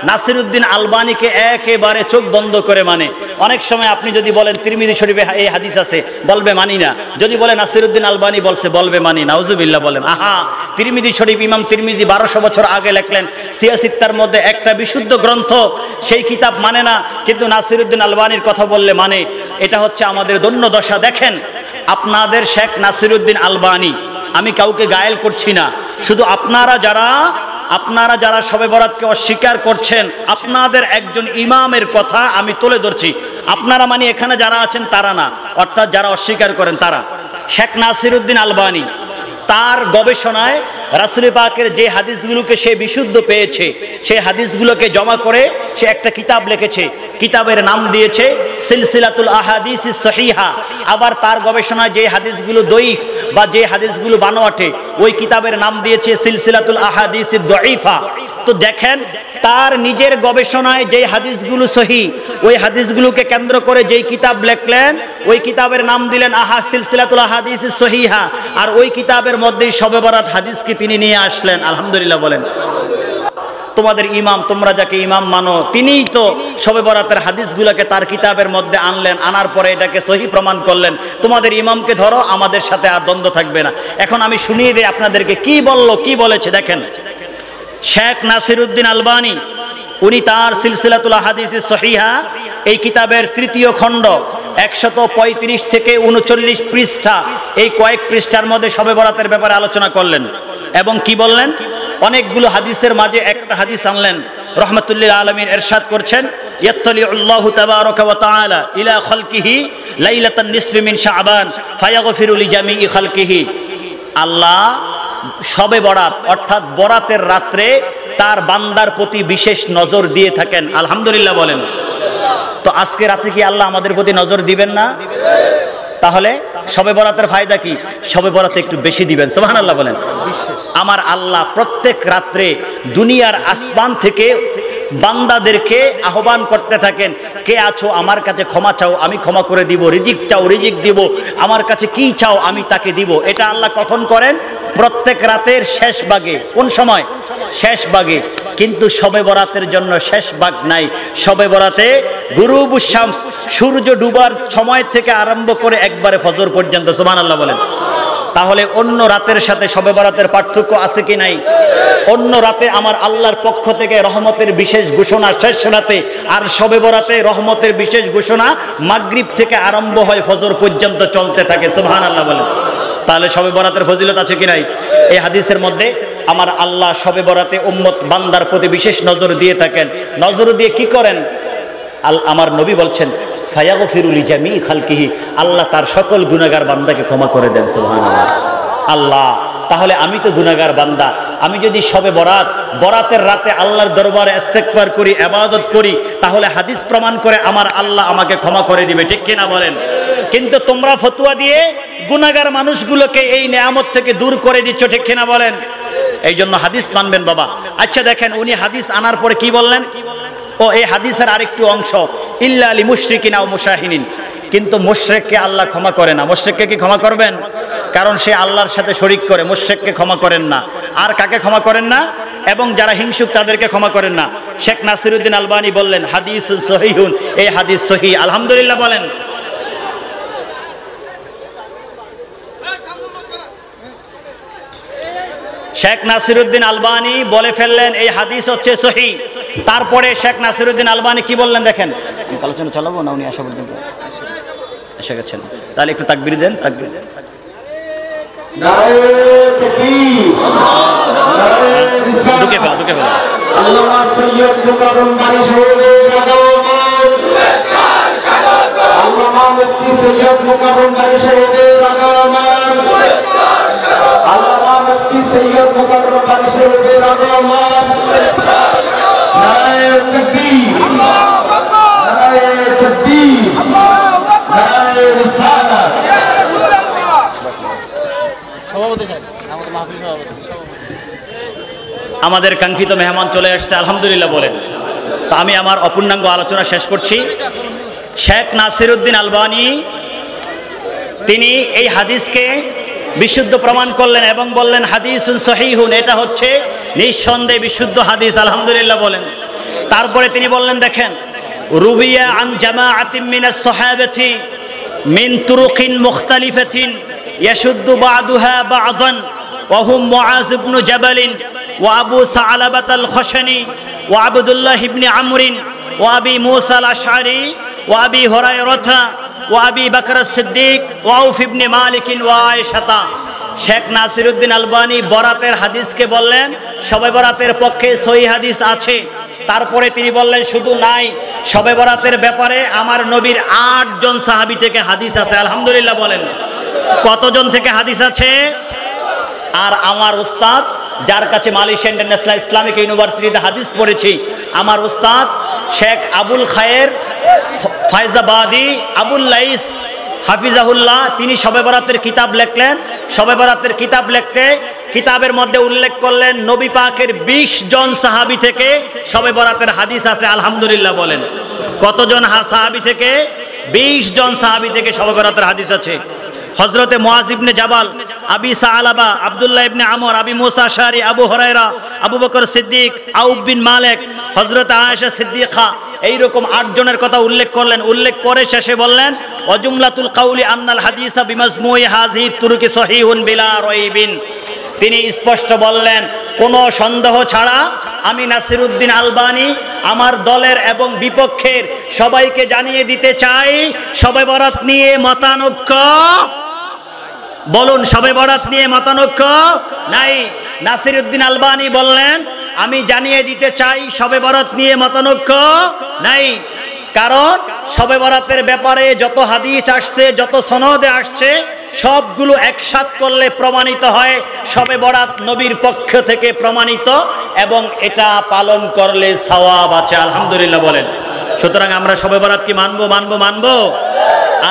নাসিরউদ্দিন আলবানীকে একেবারে চোখ বন্ধ করে মানে। অনেক সময় আপনি যদি বলেন তিরমিজি শরীফে এই হাদিস আছে, বলবে মানি না। যদি বলে নাসিরউদ্দিন আলবানী বলছে, বলবে মানি। নাউজুবিল্লাহ বলেন। আহা, তিরমিজি শরীফ, ইমাম তিরমিজি 1200 বছর আগে লেখলেন, সিয়াসিত্তার মধ্যে একটা বিশুদ্ধ গ্রন্থ, সেই কিতাব মানে না, কিন্তু নাসিরউদ্দিন আলবানীর কথা বললে মানে। এটা হচ্ছে আমাদের দন্য দশা। দেখেন, আপনাদের শেখ নাসিরউদ্দিন আলবানী, আমি কাউকে গায়েল করছি না, শুধু আপনারা যারা শবে বরাতকে অস্বীকার করছেন, আপনাদের একজন ইমামের কথা আমি তুলে ধরছি। আপনারা মানে এখানে যারা আছেন তারা না, অর্থাৎ যারা অস্বীকার করেন তারা। শেখ নাসিরউদ্দিন আলবানী তার গবেষণায় রাসূল পাকের যে হাদিসগুলোকে সে বিশুদ্ধ পেয়েছে, সেই হাদিসগুলোকে জমা করে সে একটা কিতাব লিখেছে। কিতাবের নাম দিয়েছে সিলসিলাতুল আহাদিস সহিহা। আবার তার গবেষণায় যে হাদিসগুলো দঈফ বা যে হাদিসগুলো বানোয়াটে, ওই কিতাবের নাম দিয়েছে সিলসিলাতুল আহাদিস দঈফা। তো দেখেন, তার নিজের গবেষণায় যে হাদিসগুলো সহি, ওই হাদিসগুলোকে কেন্দ্র করে যেই কিতাব লিখলেন, ওই কিতাবের নাম দিলেন সিলসিলাতুল আহাদিস সহিহা। আর ওই কিতাবের মধ্যেই শবে বরাত হাদিসকে তিনি নিয়ে আসলেন। আলহামদুলিল্লাহ বলেন। তোমাদের ইমাম, তোমরা যাকে ইমাম মানো, তিনিই তো শবে বরাতের হাদিসগুলোকে তার কিতাবের মধ্যে আনলেন, আনার পরে এটাকে সহি প্রমাণ করলেন। তোমাদের ইমামকে ধরো, আমাদের সাথে আর দ্বন্দ্ব থাকবে না। এখন আমি শুনিয়ে দিই আপনাদেরকে কি বললো, কি বলেছে। দেখেন, শেখ নাসিরউদ্দিন আলবানী উনি তার সিলসিলাতুল আহাদিস সহিহা এই কিতাবের 3য় খণ্ড 135 থেকে 39 পৃষ্ঠা, এই কয়েক পৃষ্ঠার মধ্যে শবে বরাতের ব্যাপারে আলোচনা করলেন। এবং কি বললেন? অনেকগুলো হাদিসের মাঝে একটা হাদিস আনলেন। রহমাতুল্লিল আলামিন ইরশাদ করছেন, ইয়াত্তালিউল্লাহু তাবারাকা ওয়া তাআলা ইলা খালকিহি লাইলাতান নিসফি মিন শাবান ফায়াগফিরু লিজামিই খালকিহি। আল্লাহ শবে বরাত অর্থাৎ বরাতের রাত্রে তার বান্দার প্রতি বিশেষ নজর দিয়ে থাকেন। আলহামদুলিল্লাহ বলেন। তো আজকে রাতে কি আল্লাহ আমাদের প্রতি নজর দিবেন না? তাহলে শবে বরাতের ফায়দা কি? শবে বরাতে একটু বেশি দিবেন। সুবহানাল্লাহ বলেন। আমার আল্লাহ প্রত্যেক রাত্রে দুনিয়ার আসমান থেকে বান্দাদেরকে আহ্বান করতে থাকেন, কে আছো আমার কাছে ক্ষমা চাও, আমি ক্ষমা করে দিব। রিজিক চাও, রিজিক দিব। আমার কাছে কি চাও, আমি তাকে দিব। এটা আল্লাহ কখন করেন? প্রত্যেক রাতের শেষ ভাগে। কোন সময়? শেষ ভাগে। কিন্তু শবে বরাতের জন্য শেষ ভাগ নাই। শবে বরাতে গুরুব শামস, সূর্য ডুবার সময় থেকে আরম্ভ করে একবারে ফজর পর্যন্ত। সুবহানাল্লাহ বলেন। তাহলে অন্য রাতের সাথে শবে বরাতের পার্থক্য আছে কি নাই? অন্য রাতে আমার আল্লাহর পক্ষ থেকে রহমতের বিশেষ ঘোষণা শেষ রাতে, আর শবে বরাতে রহমতের বিশেষ ঘোষণা মাগরিব থেকে আরম্ভ হয় ফজর পর্যন্ত চলতে থাকে। সুবহানাল্লাহ বলেন। তাহলে শবে বরাতের ফজিলত আছে কি নাই? এই হাদিসের মধ্যে আমার আল্লাহ শবে বরাতে উম্মত বান্দার প্রতি বিশেষ নজর দিয়ে থাকেন। নজর দিয়ে কি করেন? আমার নবী বলছেন, ফায়াগফিরু লিজামিই খালকিহি, আল্লাহ তার সকল গুনাহগার বান্দাকে ক্ষমা করে দেন। সুবহানাল্লাহ। আল্লাহ, তাহলে আমি তো গুনাহগার বান্দা, আমি যদি শবে বরাতের রাতে আল্লাহর দরবারে ইস্তেগফার করি, ইবাদত করি, তাহলে হাদিস প্রমাণ করে আমার আল্লাহ আমাকে ক্ষমা করে দিবে, ঠিক কিনা বলেন? কিন্তু তোমরা ফতোয়া দিয়ে গুনাহগার মানুষগুলোকে এই নেয়ামত থেকে দূর করে দিচ্ছ, ঠিক কিনা বলেন? এই জন্য হাদিস মানবেন বাবা। আচ্ছা দেখেন, উনি হাদিস আনার পরে কি বললেন? ও এই হাদিসের আরেকটু অংশ, ইল্লা লি মুশরিকিন আও মুশাহিনিন, কিন্তু মুশরিককে আল্লাহ ক্ষমা করে না। মুশরিককে কি ক্ষমা করবেন? কারণ সে আল্লাহর সাথে শরীক করে। মুশরিককে ক্ষমা করেন না। আর কাকে ক্ষমা করেন না? এবং যারা হিংসুক তাদেরকে ক্ষমা করেন না। শেখ নাসিরউদ্দিন আলবানী বললেন, হাদিসুন সহিহুন, এই হাদিস সহিহ। আলহামদুলিল্লাহ বলেন। শেখ নাসিরউদ্দিন আলবানী বলে ফেললেন এই হাদিস হচ্ছে সহিহ। তারপরে শেখ নাসিরউদ্দিন আলবানী কি বললেন দেখেন। আলোচনা চালাবো না? উনি আসা পর্যন্ত এসে গেছেন। তাহলে একটু তাকবীর দেন, তাকবীর দেন। ঢুকে ফেলো, ঢুকে ফেলো। সৈয়দ মুকাররম বাড়ি সাহেবের আগমন, আল্লামা মুফতি সৈয়দ মুকাররম বাড়ি সাহেবের আগমন। নারায়ে তাকবীর, নারায়ে তাকবীর, নারায়ে রিসালাত। আমাদের কাঙ্ক্ষিত মেহমান চলে আসছে, আলহামদুলিল্লাহ বলেন। তা আমি আমার অপূর্ণাঙ্গ আলোচনা শেষ করছি। শেখ নাসিরউদ্দিন আলবানী তিনি এই হাদিসকে বিশুদ্ধ প্রমাণ করলেন এবং বললেন হাদিসুন সহিহুন, এটা হচ্ছে নিঃসন্দেহে বিশুদ্ধ হাদিস, আলহামদুলিল্লাহ বলেন। তারপরে তিনি বললেন দেখেন, রুবিয়া আন জামাআতিন মিনাস সাহাবাতি মিন তুরুকিন মুখতালিফাতিন ইয়াশুদ্দু বা'দুহা বা'দান ওয়া হুম মুআজ ইবনে জাবালিন ওয়া আবু সা'লাবাত আল খাশানি ওয়া আব্দুল্লাহ ইবনে আমরিন ওয়া আবি মুসা আল আশআরি ওয়া আবি হুরায়রাতা ওয়া আবি বকর as-সিদ্দিক ওয়া আউফ ইবনে মালিক ওয়া আয়েশা। শেখ নাসিরউদ্দিন আলবানী বরাতের হাদিসকে বললেন শবে বরাতের পক্ষে সহিহ হাদিস আছে। তারপরে তিনি বললেন শুধু নাই, শবে বরাতের ব্যাপারে আমার নবীর 8 জন সাহাবী থেকে হাদিস আছে, আলহামদুলিল্লাহ বলেন। কতজন থেকে হাদিস আছে? আর আমার উস্তাদ, যার কাছে মালয়েশিয়া ইন্টারন্যাশনাল ইসলামিক ইউনিভার্সিটিতে হাদিস পড়েছি, আমার উস্তাদ শেখ আবুল খায়ের ফায়জাবাদী আবুল লাইস হাফিজাহুল্লাহ, তিনি শবে বরাতের কিতাব লিখলেন। শবে বরাতের কিতাব লিখতে কিতাবের মধ্যে উল্লেখ করলেন নবী পাকের 20 জন সাহাবী থেকে শবে বরাতের হাদিস আছে, আলহামদুলিল্লাহ বলেন। কতজন সাহাবী থেকে? 20 জন সাহাবী থেকে শবে বরাতের হাদিস আছে। হযরতে মুআজ ইবনে জাবাল, আবি সা'লাবা, আব্দুল্লাহ ইবনে আমর, আবি মুসা আশআরি, আবু হুরায়রা, আবু বকর সিদ্দিক, আউফ বিন মালিক, হযরতে আয়েশা সিদ্দিকা, এইরকম 8 জনের কথা উল্লেখ করলেন। উল্লেখ করে শেষে বললেন ওয়াজুমলাতুল কাউলি আন্নাল হাদিসা বিমাজমুই হাযিহি তুরুকি সহিহুন বিলা রাইবিন। তিনি স্পষ্ট বললেন কোনো সন্দেহ ছাড়া আমি নাসিরউদ্দিন আলবানী আমার দলের এবং বিপক্ষের সবাইকে জানিয়ে দিতে চাই শবে বরাত নিয়ে মতানৈক্য, বলুন শবে বরাত নিয়ে মতানৈক্য নাই। নাসিরউদ্দিন আলবানী বললেন আমি জানিয়ে দিতে চাই শবে বরাত নিয়ে মতানৈক্য নাই, কারণ শবে বরাতের ব্যাপারে যত হাদিস আসছে, যত সনদে আসছে, সবগুলো একসাথ করলে প্রমাণিত হয় শবে বরাত নবীর পক্ষ থেকে প্রমাণিত এবং এটা পালন করলে সওয়াব আছে, আলহামদুলিল্লাহ বলেন। সুতরাং আমরা শবে বরাত কি মানবো?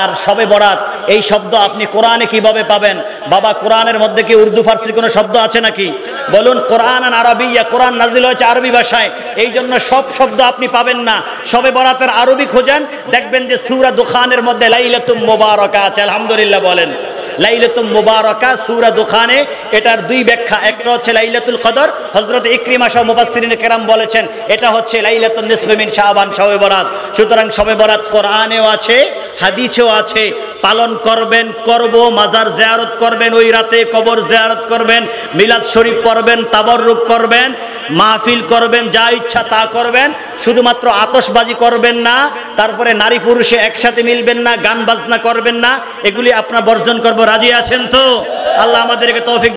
আর শবে বরাত এই শব্দ আপনি কোরআনে কিভাবে পাবেন? বাবা, কোরআনের মধ্যে কি উর্দু ফার্সি কোনো শব্দ আছে নাকি? বলুন, কোরআন আরবিয়া, কোরআন নাজিল হয়েছে আরবি ভাষায়, এই জন্য সব শব্দ আপনি পাবেন না। শবে বরাতের আরবি খোঁজেন, দেখবেন যে সূরা দুখানের মধ্যে লাইলাতুম মুবারাকা আছে, আলহামদুলিল্লাহ বলেন। লাইলাতুম মুবারাকা সূরা দুখানে, এটার 2 ব্যাখ্যা। একটা হচ্ছে লাইলাতুল কদর, হযরত ইকরিমা সহ মুফাসসিরিনে কেরাম বলেছেন এটা হচ্ছে লাইলাতুন নিসফি মিন শাবান, শবে বরাত। সুতরাং শবে বরাত কোরআনেও আছে, হাদিসেও আছে। পালন করবেন, করব, মাজার জিয়ারত করবেন, ওই রাতে কবর জিয়ারত করবেন, মিলাদ শরীফ পড়বেন, তাবাররুক করবেন, মাহফিল করবেন, যা ইচ্ছা তা করবেন, শুধুমাত্র আতশবাজি করবেন না, তারপরে নারী পুরুষে একসাথে মিলবেন না, গান বাজনা করবেন না, এগুলি আপনার বর্জন করব। রাজি আছেন তো? আল্লাহ আমাদেরকে তৌফিক